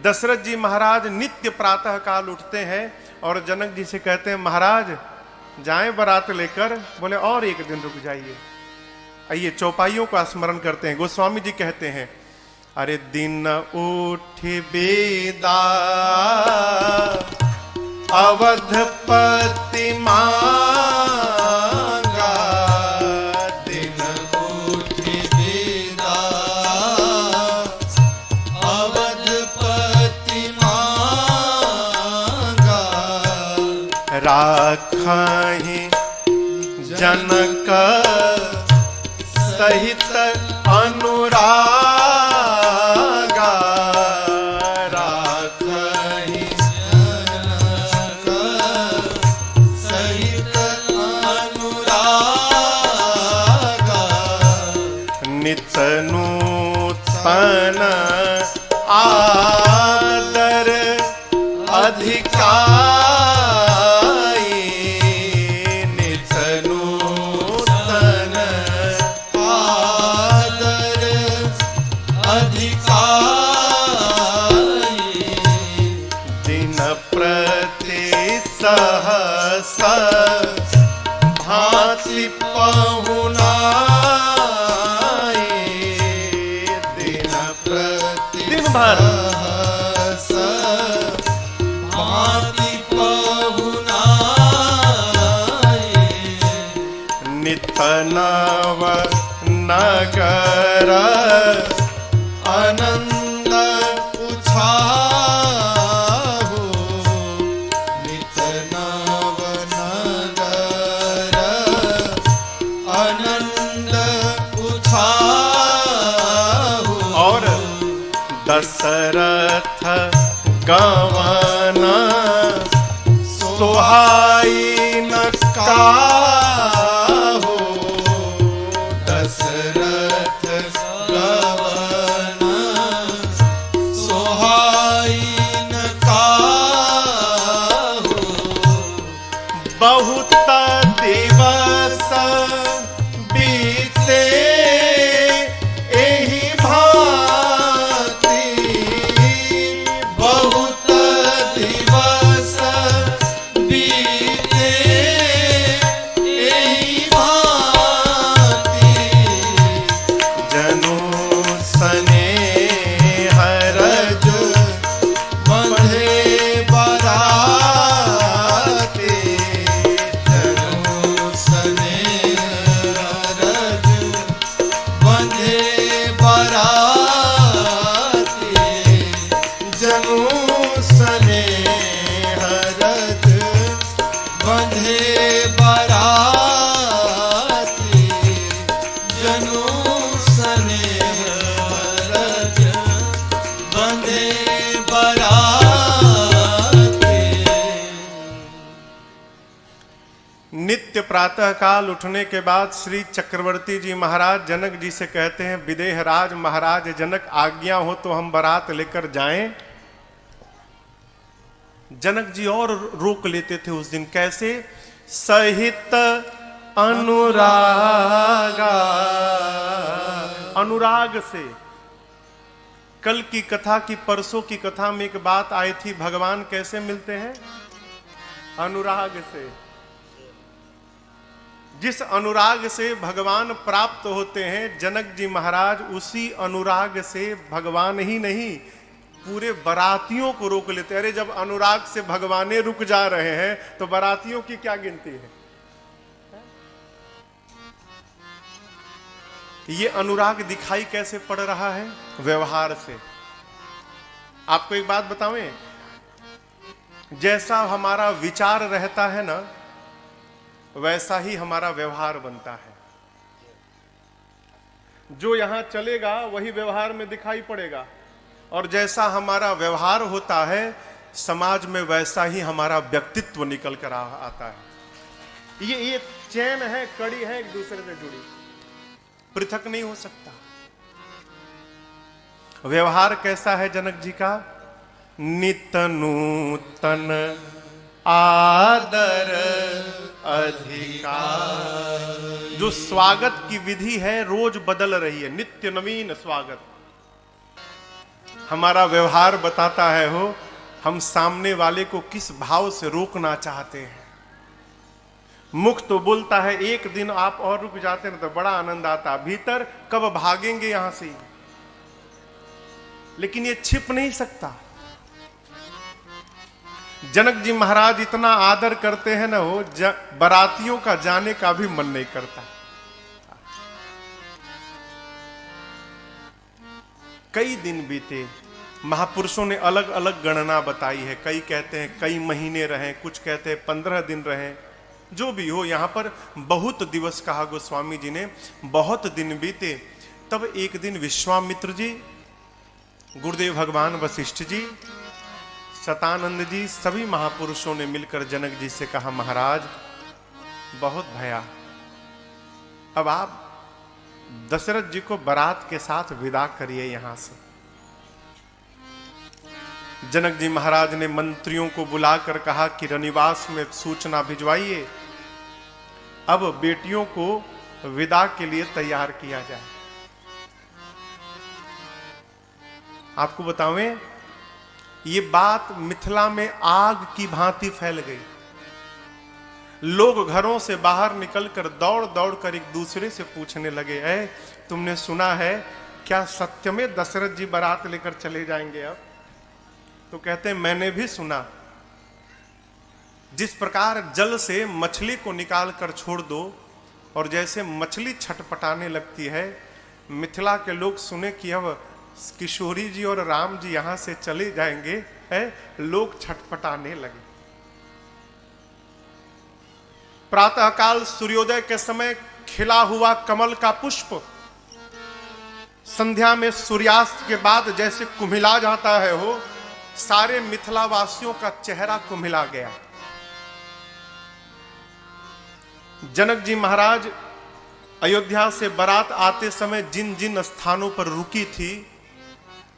Speaker 1: दशरथ जी महाराज नित्य प्रातः काल उठते हैं और जनक जी से कहते हैं, महाराज जाएं बारात लेकर। बोले और एक दिन रुक जाइए। आइए चौपाइयों का स्मरण करते हैं। गोस्वामी जी कहते हैं, अरे दिन उठ बेदा अवधपति मांगा,
Speaker 2: दिन उठ बेदा अवधपति मांगा,
Speaker 1: राखहि जनक सहित अनुरागा,
Speaker 2: राखहि जनक सहित अनुरागा,
Speaker 1: नित नूतन आदर अधिकार, सहस भांति पहुनाए, दिन प्रति दिन भर
Speaker 2: सहस भांति पहुनाए,
Speaker 1: नित नव नगर
Speaker 2: आनंद उछाहु, नित नव नगर आनंद उछाहु,
Speaker 1: और दशरथ गवन सोहाई न काहू,
Speaker 2: दशरथ गवन सोहाई न काहू,
Speaker 1: बहुत दिवस बीते एहि भांति,
Speaker 2: बहुत दिवस बीते एहि भांति,
Speaker 1: जनु स्नेह रज
Speaker 2: बंधे बराते, जनु स्नेह रज बंधे बराते, जनु स्नेह रज बंधे बराते, जनु स्नेह रज बंधे बराते।
Speaker 1: नित्य प्रातः काल उठने के बाद श्री चक्रवर्ती जी महाराज जनक जी से कहते हैं, विदेह राज महाराज जनक आज्ञा हो तो हम बारात लेकर जाएं। जनक जी और रोक लेते थे उस दिन। कैसे? सहित अनुरागा। अनुराग से कल की कथा की, परसों की कथा में एक बात आई थी, भगवान कैसे मिलते हैं? अनुराग से। जिस अनुराग से भगवान प्राप्त होते हैं, जनक जी महाराज उसी अनुराग से भगवान ही नहीं पूरे बरातियों को रोक लेते। अरे जब अनुराग से भगवाने रुक जा रहे हैं तो बरातियों की क्या गिनती है? ये अनुराग दिखाई कैसे पड़ रहा है? व्यवहार से। आपको एक बात बतावें, जैसा हमारा विचार रहता है ना, वैसा ही हमारा व्यवहार बनता है। जो यहां चलेगा वही व्यवहार में दिखाई पड़ेगा, और जैसा हमारा व्यवहार होता है समाज में, वैसा ही हमारा व्यक्तित्व निकल कर आता है। ये चैन है, कड़ी है, एक दूसरे से जुड़ी, पृथक नहीं हो सकता। व्यवहार कैसा है जनक जी का? नित नूतन आदर अधिकार। जो स्वागत की विधि है रोज बदल रही है, नित्य नवीन स्वागत। हमारा व्यवहार बताता है हो हम सामने वाले को किस भाव से रोकना चाहते हैं। मुख तो बोलता है, एक दिन आप और रुक जाते हैं तो बड़ा आनंद आता, भीतर कब भागेंगे यहां से, लेकिन ये छिप नहीं सकता। जनक जी महाराज इतना आदर करते हैं ना, हो बरातियों का जाने का भी मन नहीं करता। कई दिन बीते, महापुरुषों ने अलग अलग गणना बताई है। कई कहते हैं कई महीने रहे, कुछ कहते हैं 15 दिन रहे। जो भी हो, यहां पर बहुत दिवस कहा गोस्वामी जी ने, बहुत दिन बीते। तब एक दिन विश्वामित्र जी, गुरुदेव भगवान वशिष्ठ जी, शतानंद जी, सभी महापुरुषों ने मिलकर जनक जी से कहा, महाराज बहुत भया, अब आप दशरथ जी को बारात के साथ विदा करिए यहां से। जनक जी महाराज ने मंत्रियों को बुलाकर कहा कि रनिवास में सूचना भिजवाइए, अब बेटियों को विदा के लिए तैयार किया जाए। आपको बतावें, ये बात मिथिला में आग की भांति फैल गई। लोग घरों से बाहर निकलकर दौड़ दौड़ कर एक दूसरे से पूछने लगे, ऐ तुमने सुना है क्या सत्य में दशरथ जी बारात लेकर चले जाएंगे अब? तो कहते हैं मैंने भी सुना। जिस प्रकार जल से मछली को निकाल कर छोड़ दो और जैसे मछली छटपटाने लगती है, मिथिला के लोग सुने कि अब किशोरी जी और राम जी यहां से चले जाएंगे, है, लोग छटपटाने लगे। प्रातःकाल सूर्योदय के समय खिला हुआ कमल का पुष्प संध्या में सूर्यास्त के बाद जैसे कुम्हिला जाता है, हो सारे मिथिला वासियों का चेहरा कुम्हिला गया। जनक जी महाराज अयोध्या से बारात आते समय जिन जिन स्थानों पर रुकी थी,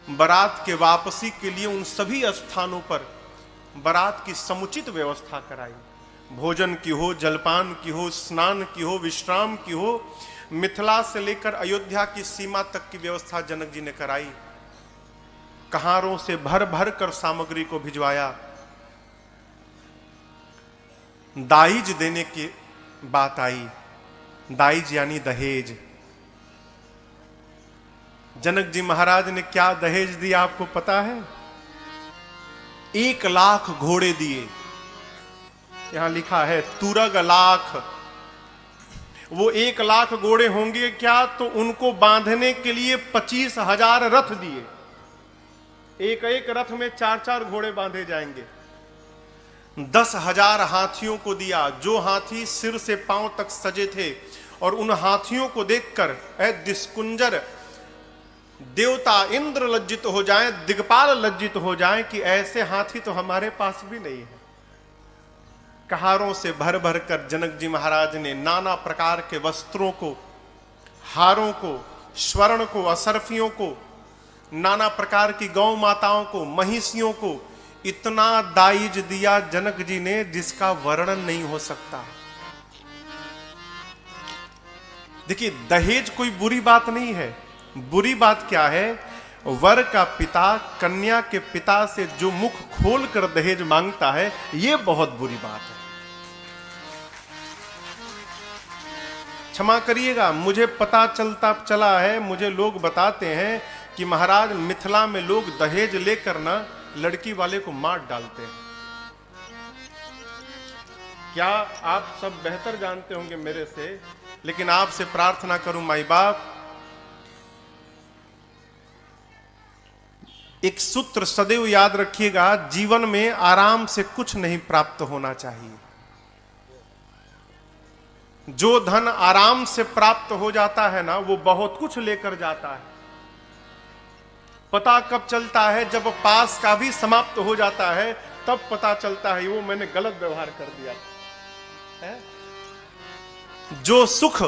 Speaker 1: बारात के वापसी के लिए उन सभी स्थानों पर बारात की समुचित व्यवस्था कराई। भोजन की हो, जलपान की हो, स्नान की हो, विश्राम की हो, मिथिला से लेकर अयोध्या की सीमा तक की व्यवस्था जनक जी ने कराई। कहारों से भर भर कर सामग्री को भिजवाया। दाइज देने की बात आई। दाइज यानी दहेज। जनक जी महाराज ने क्या दहेज दिया आपको पता है? 1 लाख घोड़े दिए। यहां लिखा है तुरग लाख। वो 1 लाख घोड़े होंगे क्या, तो उनको बांधने के लिए 25,000 रथ दिए। एक एक रथ में 4-4 घोड़े बांधे जाएंगे। 10,000 हाथियों को दिया, जो हाथी सिर से पांव तक सजे थे। और उन हाथियों को देखकर दिस्कुंजर देवता इंद्र लज्जित हो जाएं, दिग्पाल लज्जित हो जाएं कि ऐसे हाथी तो हमारे पास भी नहीं है। कहारों से भर भर कर जनक जी महाराज ने नाना प्रकार के वस्त्रों को, हारों को, स्वर्ण को, असरफियों को, नाना प्रकार की गौ माताओं को, महिषियों को इतना दाइज दिया जनक जी ने जिसका वर्णन नहीं हो सकता। देखिए, दहेज कोई बुरी बात नहीं है। बुरी बात क्या है? वर का पिता कन्या के पिता से जो मुख खोल कर दहेज मांगता है, यह बहुत बुरी बात है। क्षमा करिएगा, मुझे पता चला है, मुझे लोग बताते हैं कि महाराज मिथिला में लोग दहेज लेकर ना लड़की वाले को मार डालते हैं। क्या आप सब बेहतर जानते होंगे मेरे से, लेकिन आपसे प्रार्थना करूं माई बाप, एक सूत्र सदैव याद रखिएगा, जीवन में आराम से कुछ नहीं प्राप्त होना चाहिए। जो धन आराम से प्राप्त हो जाता है ना, वो बहुत कुछ लेकर जाता है। पता कब चलता है? जब पास का भी समाप्त हो जाता है, तब पता चलता है वो मैंने गलत व्यवहार कर दिया है। जो सुख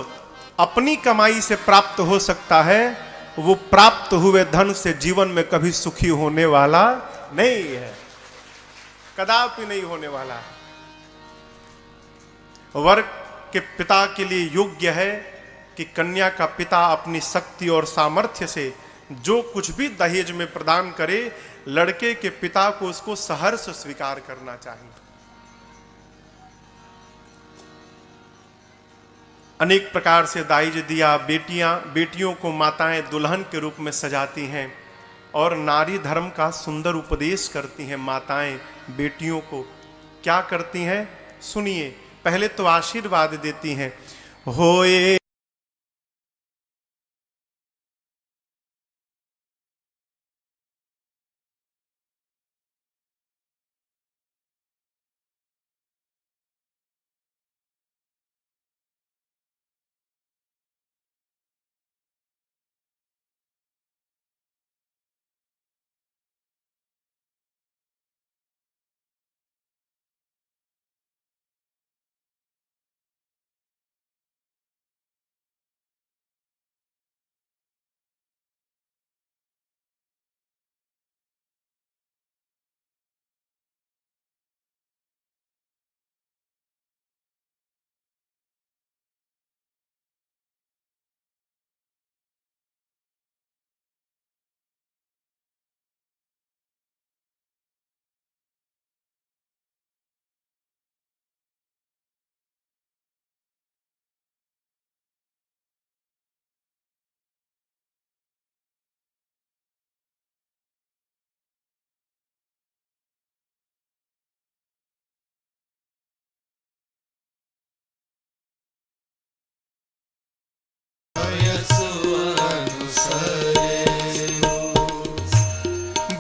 Speaker 1: अपनी कमाई से प्राप्त हो सकता है, वो प्राप्त हुए धन से जीवन में कभी सुखी होने वाला नहीं है, कदापि नहीं होने वाला है। वर के पिता के लिए योग्य है कि कन्या का पिता अपनी शक्ति और सामर्थ्य से जो कुछ भी दहेज में प्रदान करे, लड़के के पिता को उसको सहर्ष स्वीकार करना चाहिए। अनेक प्रकार से दाइज दिया, बेटियों को माताएं दुल्हन के रूप में सजाती हैं और नारी धर्म का सुंदर उपदेश करती हैं। माताएं बेटियों को क्या करती हैं? सुनिए, पहले तो आशीर्वाद देती हैं। होए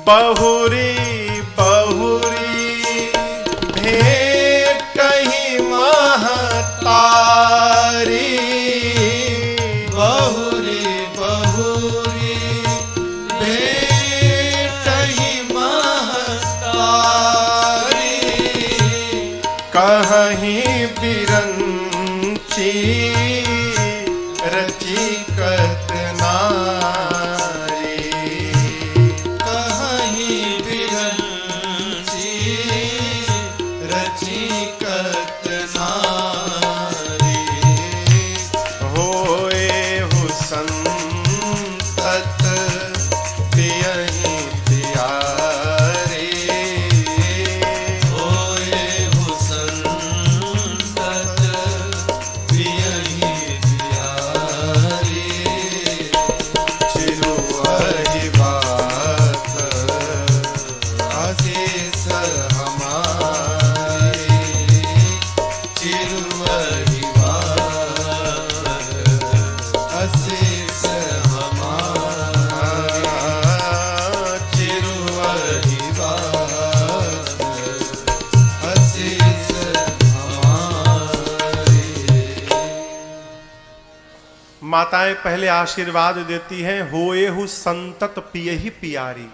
Speaker 1: बहुरी बहुरी भेटहि महतारी,
Speaker 2: बहुरी बहुरी भेटहि महतारी,
Speaker 1: कहीं बिरंची रचिकत नारी,
Speaker 2: कहीं बिरंची रचिकत नारी,
Speaker 1: होए हु संतत पियहि प्यारे,
Speaker 2: होए हु संतत पियहि प्यारे,
Speaker 1: चिरुअहि बात
Speaker 2: आशीष हमारे, चिरुअहि बात आशीष हमारे, चिरुअहि बात आशीष हमारे।
Speaker 1: माताएं पहले आशीर्वाद देती हैं, होए हु संतत पियहि प्यारी।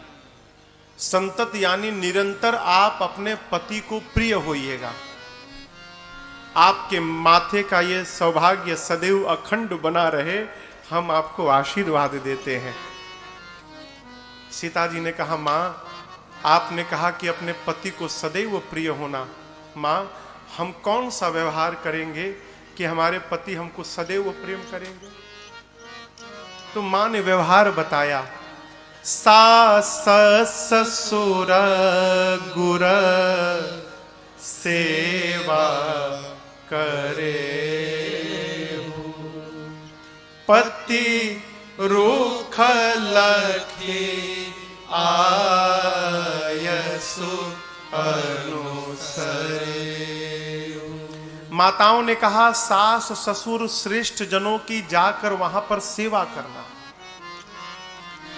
Speaker 1: संतत यानी निरंतर आप अपने पति को प्रिय होइएगा। आपके माथे का ये सौभाग्य सदैव अखंड बना रहे, हम आपको आशीर्वाद देते हैं। सीता जी ने कहा, माँ आपने कहा कि अपने पति को सदैव प्रिय होना, माँ हम कौन सा व्यवहार करेंगे कि हमारे पति हमको सदैव प्रेम करेंगे? तो मां ने व्यवहार बताया, सास ससुर गुर सेवा करे, पति रूख लखी आयसु अनुसरे। माताओं ने कहा, सास ससुर श्रेष्ठ जनों की जाकर वहां पर सेवा करना।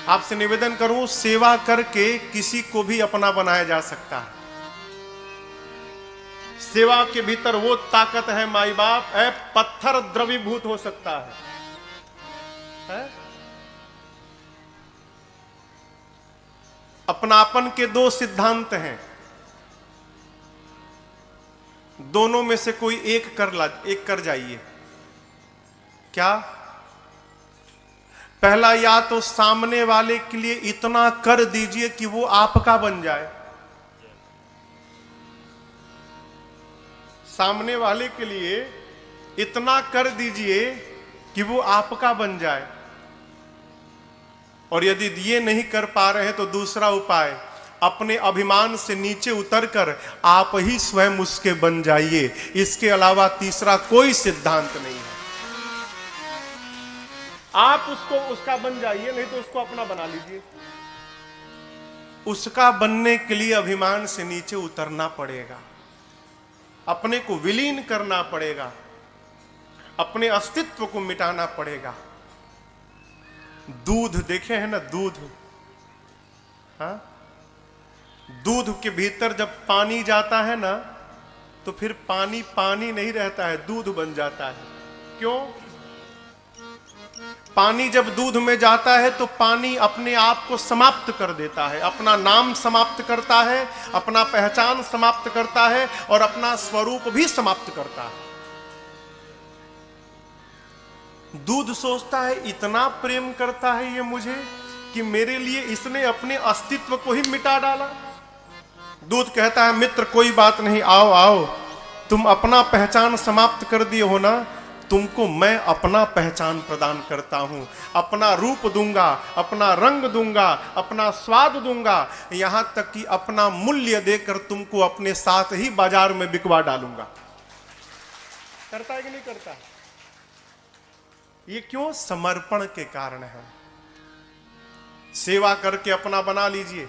Speaker 1: आपसे निवेदन करूं, सेवा करके किसी को भी अपना बनाया जा सकता है। सेवा के भीतर वो ताकत है माई बाप, पत्थर द्रवीभूत हो सकता है? अपनापन के दो सिद्धांत हैं, दोनों में से कोई एक कर जाइए। क्या? पहला, या तो सामने वाले के लिए इतना कर दीजिए कि वो आपका बन जाए। सामने वाले के लिए इतना कर दीजिए कि वो आपका बन जाए। और यदि ये नहीं कर पा रहे हैं तो दूसरा उपाय, अपने अभिमान से नीचे उतरकर आप ही स्वयं उसके बन जाइए। इसके अलावा तीसरा कोई सिद्धांत नहीं है। आप उसका बन जाइए, नहीं तो उसको अपना बना लीजिए। उसका बनने के लिए अभिमान से नीचे उतरना पड़ेगा, अपने को विलीन करना पड़ेगा, अपने अस्तित्व को मिटाना पड़ेगा। दूध देखे हैं ना, दूध, हाँ, दूध के भीतर जब पानी जाता है ना, तो फिर पानी पानी नहीं रहता है, दूध बन जाता है। क्यों? पानी जब दूध में जाता है तो पानी अपने आप को समाप्त कर देता है, अपना नाम समाप्त करता है, अपना पहचान समाप्त करता है और अपना स्वरूप भी समाप्त करता है। दूध सोचता है इतना प्रेम करता है ये मुझे कि मेरे लिए इसने अपने अस्तित्व को ही मिटा डाला। दूध कहता है, मित्र कोई बात नहीं, आओ आओ, तुम अपना पहचान समाप्त कर दिए हो ना, तुमको मैं अपना पहचान प्रदान करता हूं, अपना रूप दूंगा, अपना रंग दूंगा, अपना स्वाद दूंगा, यहां तक कि अपना मूल्य देकर तुमको अपने साथ ही बाजार में बिकवा डालूंगा। करता है कि नहीं करता? ये क्यों? समर्पण के कारण है। सेवा करके अपना बना लीजिए।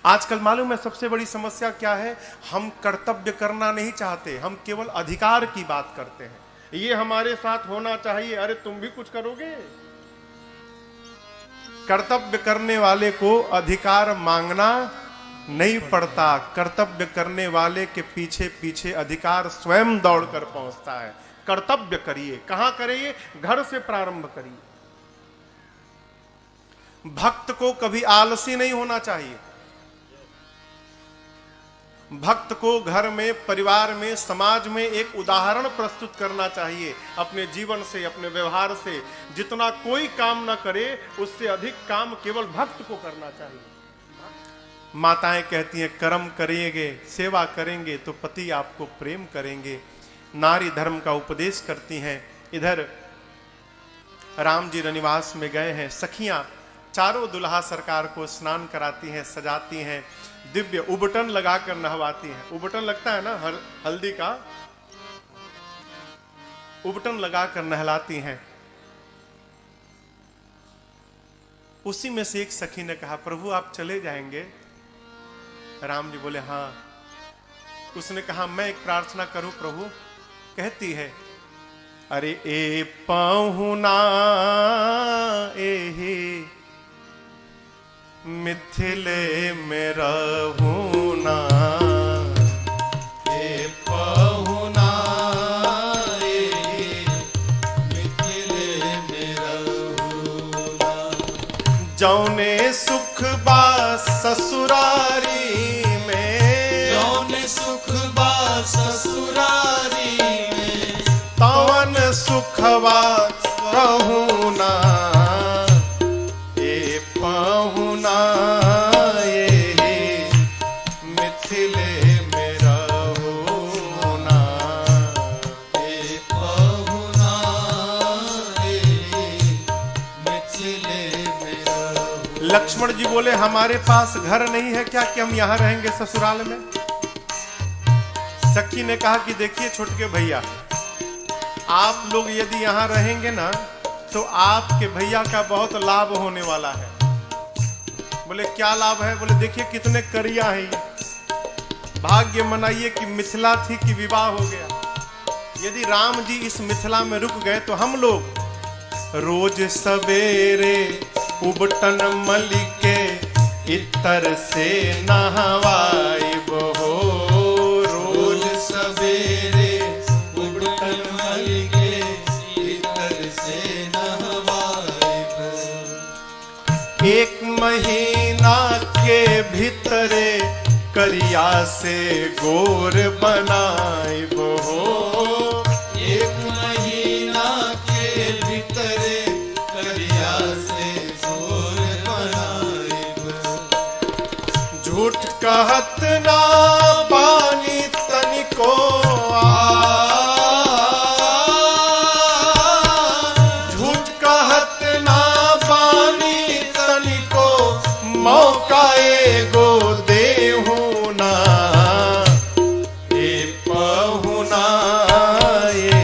Speaker 1: आजकल मालूम है सबसे बड़ी समस्या क्या है? हम कर्तव्य करना नहीं चाहते, हम केवल अधिकार की बात करते हैं। ये हमारे साथ होना चाहिए, अरे तुम भी कुछ करोगे? कर्तव्य करने वाले को अधिकार मांगना नहीं पड़ता, कर्तव्य करने वाले के पीछे पीछे अधिकार स्वयं दौड़कर पहुंचता है। कर्तव्य करिए। कहां करिए? घर से प्रारंभ करिए। भक्त को कभी आलसी नहीं होना चाहिए। भक्त को घर में, परिवार में, समाज में एक उदाहरण प्रस्तुत करना चाहिए। अपने जीवन से, अपने व्यवहार से जितना कोई काम न करे, उससे अधिक काम केवल भक्त को करना चाहिए। माताएं कहती हैं, कर्म करेंगे, सेवा करेंगे तो पति आपको प्रेम करेंगे। नारी धर्म का उपदेश करती हैं। इधर राम जी रनिवास में गए हैं, सखियां चारों दुल्हा सरकार को स्नान कराती हैं, सजाती हैं, दिव्य उबटन लगाकर नहवाती हैं। उबटन लगता है ना, हल्दी का उबटन लगाकर नहलाती हैं। उसी में से एक सखी ने कहा, प्रभु आप चले जाएंगे? राम जी बोले हाँ। उसने कहा, मैं एक प्रार्थना करूं प्रभु? कहती है, अरे ए पाहुना एहे मिथिले में रहूना,
Speaker 2: ए पाहुना एहे मिथिले में रहूना,
Speaker 1: जौने सुख बा ससुरारी में,
Speaker 2: जौने सुख बा ससुरारी में,
Speaker 1: तवन सुखवा रहूना, ए पाहुना ये मिथिले में रहूना,
Speaker 2: ए मिथिले में रहूं।
Speaker 1: लक्ष्मण जी बोले हमारे पास घर नहीं है क्या कि हम यहाँ रहेंगे ससुराल में? सखी ने कहा कि देखिए छोटके भैया, आप लोग यदि यहाँ रहेंगे ना तो आपके भैया का बहुत लाभ होने वाला है। बोले क्या लाभ है? बोले देखिए कितने करिया है ये। भाग्य मनाइए कि मिथिला थी कि विवाह हो गया। यदि राम जी इस मिथिला में रुक गए तो हम लोग रोज सवेरे उबटन मलिके इतर से नहवाइब हो।
Speaker 2: रोज सवेरे उबटन मलिके इतर से नहवाइब।
Speaker 1: एक महीना के भीतरे करिया से गोर बनाइब हो।
Speaker 2: एक महीना के भीतरे करिया से गोर बनाइब।
Speaker 1: झूठ कहत ना बानी तनिको झूठ कहत ना बानी तनिको मौका एगो देहू ना। ए पहुना ये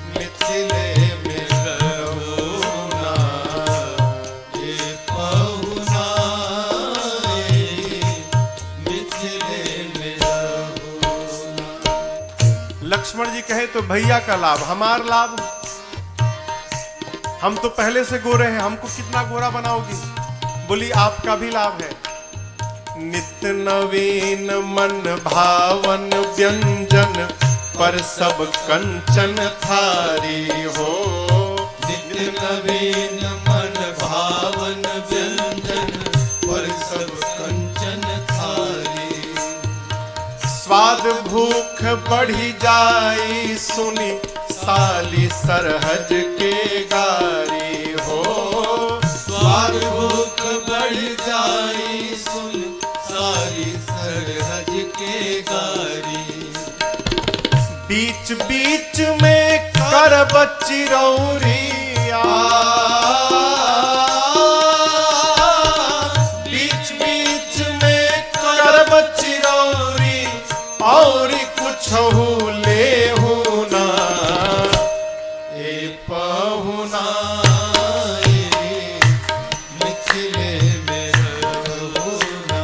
Speaker 2: मिथिले में रहूं ना। ये पहुना ये मिथिले में रहूं ना।
Speaker 1: लक्ष्मण जी कहे तो भैया का लाभ, हमार लाभ? हम तो पहले से गोरे हैं, हमको कितना गोरा बनाओगी? बोली आपका भी लाभ है। नित्य नवीन मन भावन व्यंजन पर सब कंचन थारी हो।
Speaker 2: नित्य नवीन मन भावन व्यंजन पर सब कंचन थारी।
Speaker 1: स्वाद भूख बढ़ी जाई सुनी साली सरहज के गारी हो।
Speaker 2: स्वाद भूख बढ़ जाई सुन सारी सरहज के गारी।
Speaker 1: बीच बीच में करब चिरौरिया। बीच बीच में करब चिरौरी और कुछ लेहू ना। ए पहुना
Speaker 2: ये मिथिले में रहूं ना।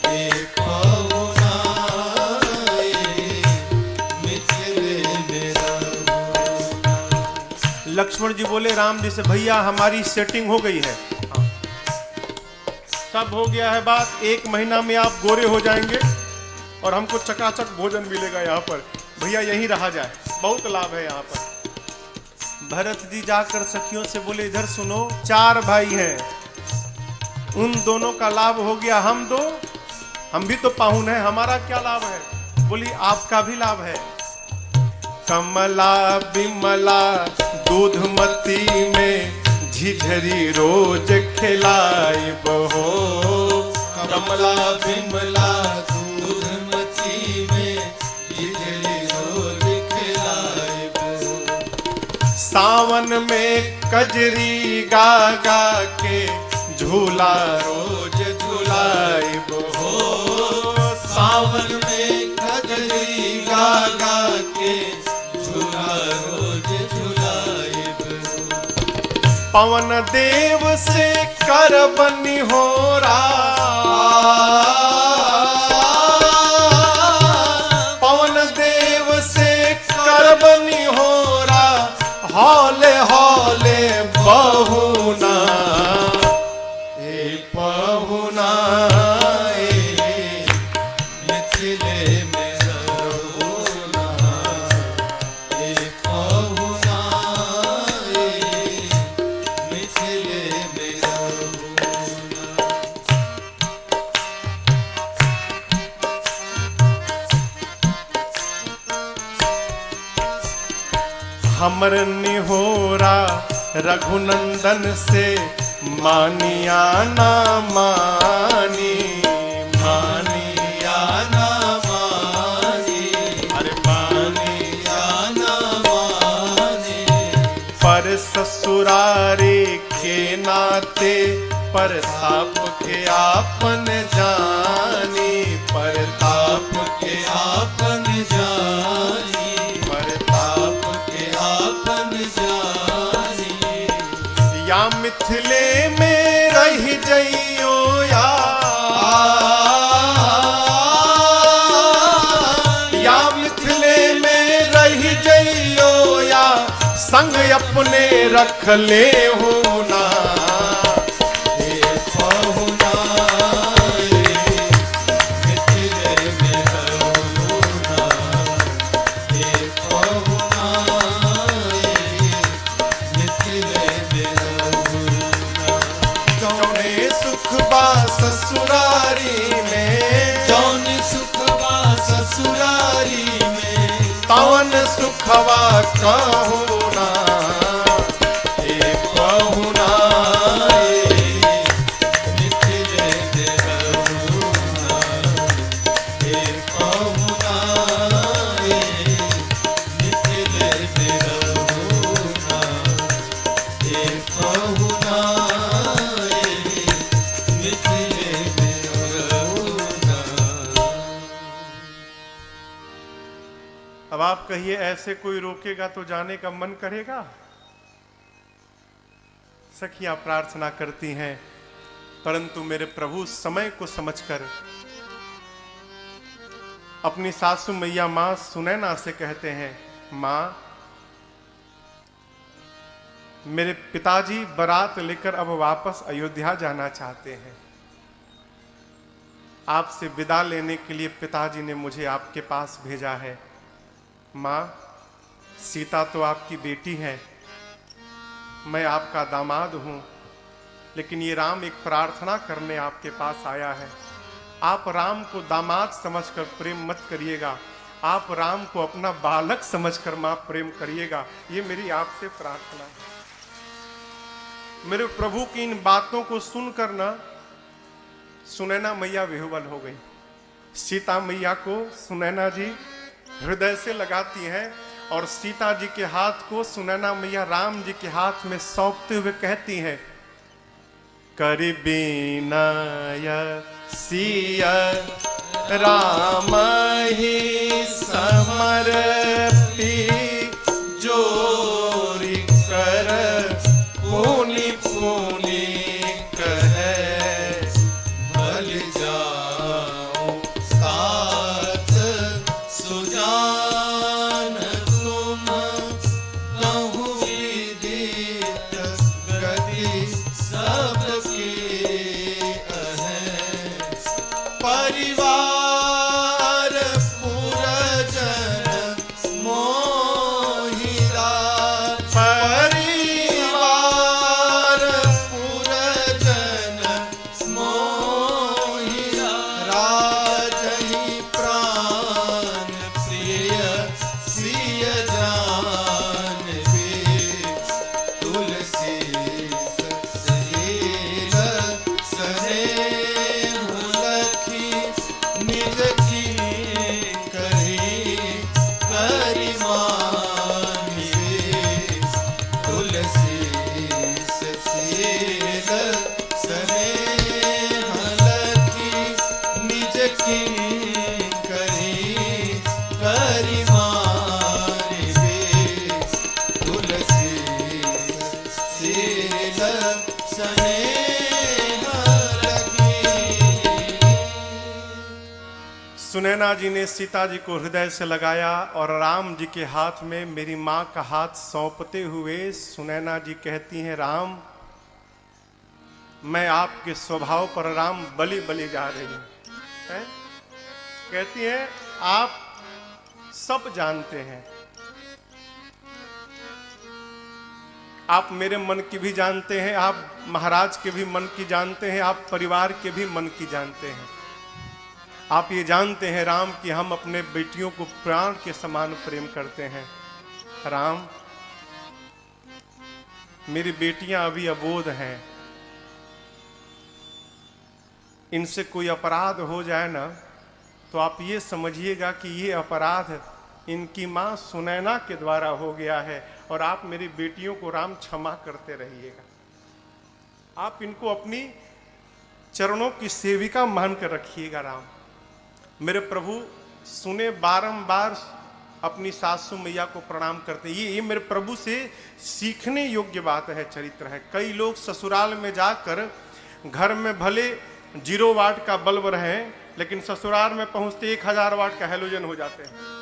Speaker 2: ये पहुना ये मिथिले में रहूं ना।
Speaker 1: लक्ष्मण जी बोले राम जी से भैया हमारी सेटिंग हो गई है, सब हो गया है बात। 1 महीना में आप गोरे हो जाएंगे और हमको चकाचक भोजन मिलेगा यहाँ पर। भैया यहीं रहा जाए, बहुत लाभ है यहाँ पर। भरत जी जाकर सखियों से बोले इधर सुनो, 4 भाई हैं, उन दोनों का लाभ हो गया, हम दो, हम भी तो पाहुन हैं, हमारा क्या लाभ है? बोली आपका भी लाभ है। कमला बिमला दूधमती में झिझरी रोज खिलाइब हो।
Speaker 2: कमला बिमला दूधमती में झिझरी रोज खिलाइब।
Speaker 1: सावन में कजरी गा गा के झूला रोज झुलाइब हो।
Speaker 2: सावन में कजरी गा गा के झूला रोज झुलाइब।
Speaker 1: पवन देव से करबनि होरा। पवन देव से करबनि होरा। हौले हौले बहुना। ए पहुना ए
Speaker 2: मिथिले में रहूं ना। ये पहुना ये मिथिले में रहूं ना।
Speaker 1: हमर निहोरा रघुनंदन से मानिया ना मानी।
Speaker 2: मानिया ना मानी।
Speaker 1: अरे मानी
Speaker 2: मानिया ना मानी।
Speaker 1: पर ससुर ससुरारी के नाते परताप के आपन जानी, परताप
Speaker 2: के आपन जानी, परताप के आपन जानी।
Speaker 1: या मिथिले में रह जइयो या मिथिले में रह जइयो या संग अपने रख ले हो ना। ससुरारी में
Speaker 2: जौन सुखवा ससुरारी में,
Speaker 1: तवन सुखवा कहू ना।
Speaker 2: पहुना मिथिले में रहुना, पहुना मिथिले में रहुना, पहुना
Speaker 1: अब आप कहिए ऐसे कोई रोकेगा तो जाने का मन करेगा? सखियां प्रार्थना करती हैं, परंतु मेरे प्रभु समय को समझकर अपनी सासू मैया मां सुनैना से कहते हैं, मां मेरे पिताजी बारात लेकर अब वापस अयोध्या जाना चाहते हैं। आपसे विदा लेने के लिए पिताजी ने मुझे आपके पास भेजा है। मां, सीता तो आपकी बेटी है, मैं आपका दामाद हूं, लेकिन ये राम एक प्रार्थना करने आपके पास आया है। आप राम को दामाद समझकर प्रेम मत करिएगा, आप राम को अपना बालक समझकर मां प्रेम करिएगा। ये मेरी आपसे प्रार्थना है। मेरे प्रभु की इन बातों को सुनकर ना सुनैना मैया विह्वल हो गई। सीता मैया को सुनैना जी हृदय से लगाती हैं और सीता जी के हाथ को सुनैना मैया राम जी के हाथ में सौंपते हुए कहती हैं, कर बिनय सिया राम ही समर्पी, जोरी कर पुनि पुनि कहे,
Speaker 2: भल जाऊं साथ सुजान तुम, कहूँ विदित गति सबकी अहें। परिवार पुरजन मोहिरा,
Speaker 1: परिवार
Speaker 2: पुरजन मोहिरा, राजहि प्राण प्रिय सिय जानबी, तुलसी सहेल सनेह लखी, निज की करी करिमानी, तुलसी सहेल सनेह लखी, निज की करी करिमानी, तुलसी सहेल सनेह लखी।
Speaker 1: सुनैना जी ने सीता जी को हृदय से लगाया और राम जी के हाथ में मेरी मां का हाथ सौंपते हुए सुनैना जी कहती हैं, राम मैं आपके स्वभाव पर राम बलि बलि जा रही हूं। हैं? कहती हैं, आप सब जानते हैं, आप मेरे मन की भी जानते हैं, आप महाराज के भी मन की जानते हैं, आप परिवार के भी मन की जानते हैं। आप ये जानते हैं राम कि हम अपने बेटियों को प्राण के समान प्रेम करते हैं। राम, मेरी बेटियां अभी अबोध हैं, इनसे कोई अपराध हो जाए ना तो आप ये समझिएगा कि ये अपराध इनकी मां सुनैना के द्वारा हो गया है और आप मेरी बेटियों को राम क्षमा करते रहिएगा। आप इनको अपनी चरणों की सेविका मानकर रखिएगा राम। मेरे प्रभु सुने बारंबार अपनी सासू मैया को प्रणाम करते। ये मेरे प्रभु से सीखने योग्य बात है, चरित्र है। कई लोग ससुराल में जाकर घर में भले 0 वाट का बल्ब रहे, लेकिन ससुराल में पहुंचते 1000 वाट का हैलोजन हो जाते हैं।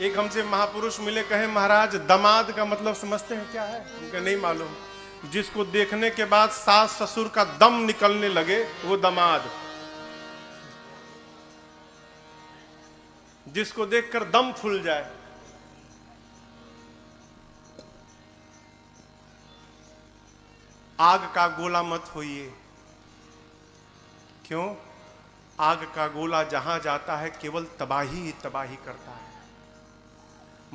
Speaker 1: एक हमसे महापुरुष मिले, कहे महाराज दमाद का मतलब समझते हैं क्या है? उनका नहीं मालूम। जिसको देखने के बाद सास ससुर का दम निकलने लगे वो दमाद, जिसको देखकर दम फूल जाए। आग का गोला मत होइए। क्यों? आग का गोला जहां जाता है केवल तबाही ही तबाही करता है।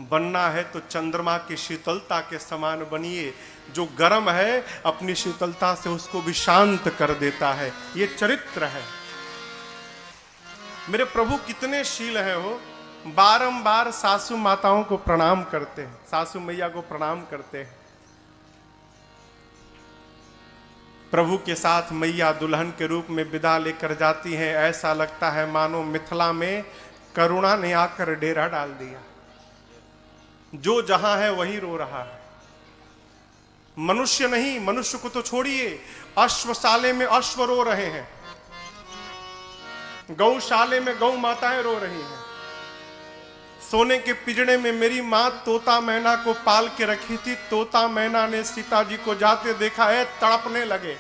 Speaker 1: बनना है तो चंद्रमा की शीतलता के समान बनिए। जो गर्म है अपनी शीतलता से उसको भी शांत कर देता है। ये चरित्र है। मेरे प्रभु कितने शील हैं वो, बारंबार सासू माताओं को प्रणाम करते हैं, सासू मैया को प्रणाम करते हैं। प्रभु के साथ मैया दुल्हन के रूप में विदा लेकर जाती हैं। ऐसा लगता है मानो मिथिला में करुणा ने आकर डेरा डाल दिया। जो जहां है वही रो रहा है। मनुष्य नहीं, मनुष्य को तो छोड़िए, अश्वशाले में अश्व रो रहे हैं, गौशाले में गौ माताएं रो रही हैं। सोने के पिंजड़े में मेरी मां तोता मैना को पाल के रखी थी। तोता मैना ने सीता जी को जाते देखा है, तड़पने लगे।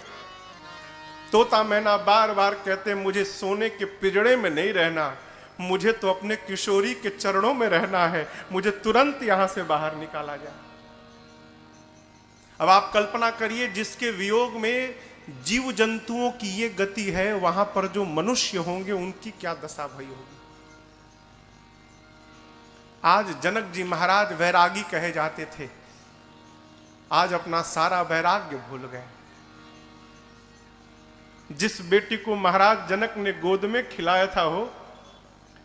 Speaker 1: तोता मैना बार बार कहते मुझे सोने के पिंजड़े में नहीं रहना, मुझे तो अपने किशोरी के चरणों में रहना है, मुझे तुरंत यहां से बाहर निकाला जाए। अब आप कल्पना करिए, जिसके वियोग में जीव जंतुओं की ये गति है, वहां पर जो मनुष्य होंगे उनकी क्या दशा भई होगी। आज जनक जी महाराज वैरागी कहे जाते थे, आज अपना सारा वैराग्य भूल गए। जिस बेटी को महाराज जनक ने गोद में खिलाया था, हो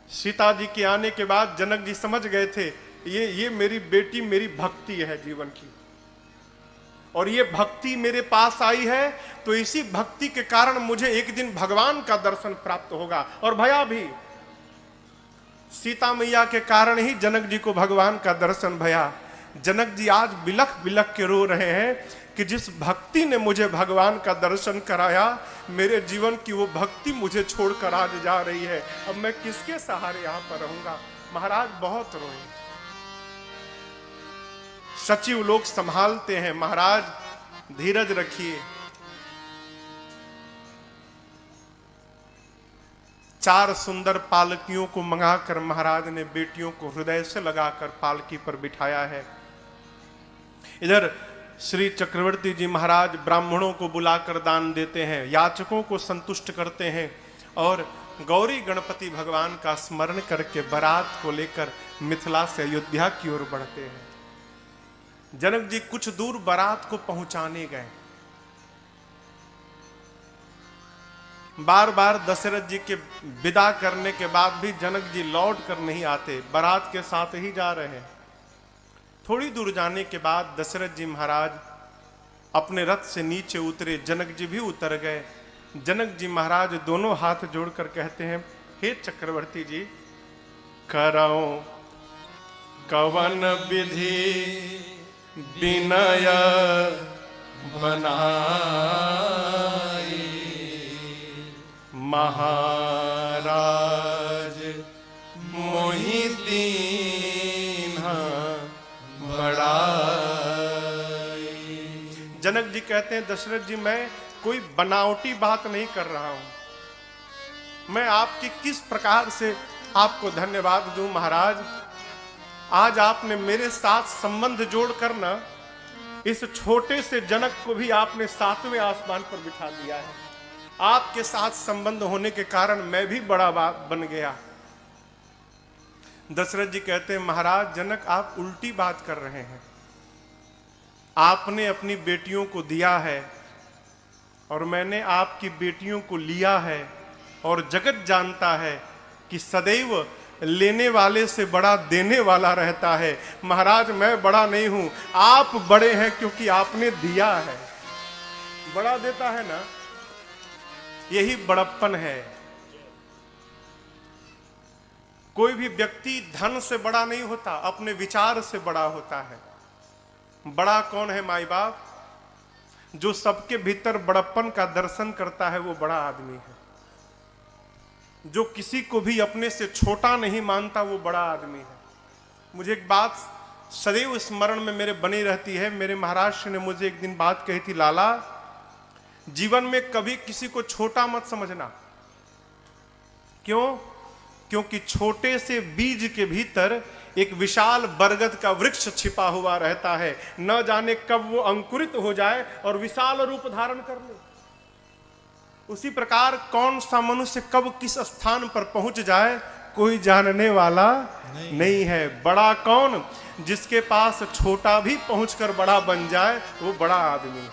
Speaker 1: सीता जी के आने के बाद जनक जी समझ गए थे ये मेरी बेटी मेरी भक्ति है जीवन की, और ये भक्ति मेरे पास आई है तो इसी भक्ति के कारण मुझे एक दिन भगवान का दर्शन प्राप्त होगा। और भया भी, सीता मैया के कारण ही जनक जी को भगवान का दर्शन भया। जनक जी आज बिलख बिलख के रो रहे हैं कि जिस भक्ति ने मुझे भगवान का दर्शन कराया, मेरे जीवन की वो भक्ति मुझे छोड़कर आज जा रही है। अब मैं किसके सहारे यहां पर रहूंगा। महाराज बहुत रोए। सचिव लोग संभालते हैं, महाराज धीरज रखिए। 4 सुंदर पालकियों को मंगाकर महाराज ने बेटियों को हृदय से लगाकर पालकी पर बिठाया है। इधर श्री चक्रवर्ती जी महाराज ब्राह्मणों को बुलाकर दान देते हैं, याचकों को संतुष्ट करते हैं और गौरी गणपति भगवान का स्मरण करके बारात को लेकर मिथिला से अयोध्या की ओर बढ़ते हैं। जनक जी कुछ दूर बारात को पहुंचाने गए। बार बार दशरथ जी के विदा करने के बाद भी जनक जी लौट कर नहीं आते, बारात के साथ ही जा रहे हैं। थोड़ी दूर जाने के बाद दशरथ जी महाराज अपने रथ से नीचे उतरे, जनक जी भी उतर गए। जनक जी महाराज दोनों हाथ जोड़कर कहते हैं, हे चक्रवर्ती जी, कराओ कवन विधि विनय बनाई, महाराज मोहि दीन्हा बड़ाई। जनक जी कहते हैं, दशरथ जी मैं कोई बनावटी बात नहीं कर रहा हूं, मैं आपकी किस प्रकार से आपको धन्यवाद दूं महाराज। आज आपने मेरे साथ संबंध जोड़कर ना इस छोटे से जनक को भी आपने 7वें आसमान पर बिठा दिया है। आपके साथ संबंध होने के कारण मैं भी बड़ा बात बन गया। दशरथ जी कहते हैं, महाराज जनक आप उल्टी बात कर रहे हैं। आपने अपनी बेटियों को दिया है और मैंने आपकी बेटियों को लिया है, और जगत जानता है कि सदैव लेने वाले से बड़ा देने वाला रहता है। महाराज मैं बड़ा नहीं हूं, आप बड़े हैं क्योंकि आपने दिया है। बड़ा देता है ना, यही बड़प्पन है। कोई भी व्यक्ति धन से बड़ा नहीं होता, अपने विचार से बड़ा होता है। बड़ा कौन है माई बाप? जो सबके भीतर बड़प्पन का दर्शन करता है वो बड़ा आदमी है। जो किसी को भी अपने से छोटा नहीं मानता वो बड़ा आदमी है। मुझे एक बात सदैव स्मरण में मेरे बनी रहती है। मेरे महाराज श्री ने मुझे एक दिन बात कही थी, लाला जीवन में कभी किसी को छोटा मत समझना। क्यों? क्योंकि छोटे से बीज के भीतर एक विशाल बरगद का वृक्ष छिपा हुआ रहता है। न जाने कब वो अंकुरित हो जाए और विशाल रूप धारण कर ले। उसी प्रकार कौन सा मनुष्य कब किस स्थान पर पहुंच जाए कोई जानने वाला नहीं है। बड़ा कौन? जिसके पास छोटा भी पहुंचकर बड़ा बन जाए वो बड़ा आदमी है।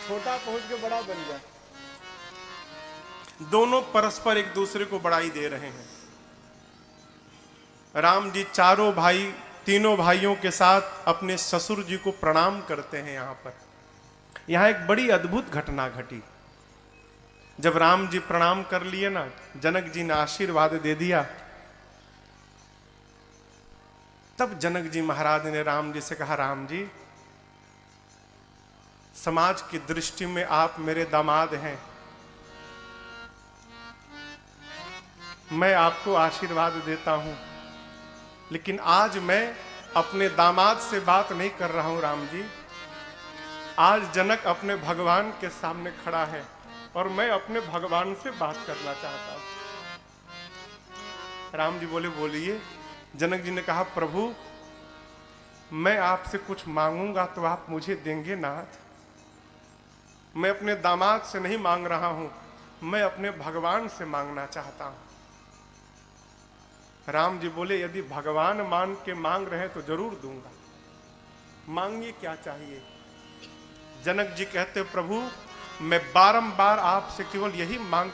Speaker 1: छोटा पहुंच के बड़ा बन जाए। दोनों परस्पर एक दूसरे को बड़ाई दे रहे हैं। राम जी चारों भाई, तीनों भाइयों के साथ अपने ससुर जी को प्रणाम करते हैं। यहां पर यहां एक बड़ी अद्भुत घटना घटी। जब राम जी प्रणाम कर लिए ना, जनक जी ने आशीर्वाद दे दिया, तब जनक जी महाराज ने राम जी से कहा, राम जी समाज की दृष्टि में आप मेरे दामाद हैं, मैं आपको आशीर्वाद देता हूं, लेकिन आज मैं अपने दामाद से बात नहीं कर रहा हूं। राम जी आज जनक अपने भगवान के सामने खड़ा है और मैं अपने भगवान से बात करना चाहता हूं। राम जी बोले, बोलिए। जनक जी ने कहा, प्रभु मैं आपसे कुछ मांगूंगा तो आप मुझे देंगे नाथ? मैं अपने दामाद से नहीं मांग रहा हूं, मैं अपने भगवान से मांगना चाहता हूं। राम जी बोले, यदि भगवान मान के मांग रहे तो जरूर दूंगा, मांगिए क्या चाहिए। जनक जी कहते, प्रभु मैं बारंबार आपसे केवल यही मांग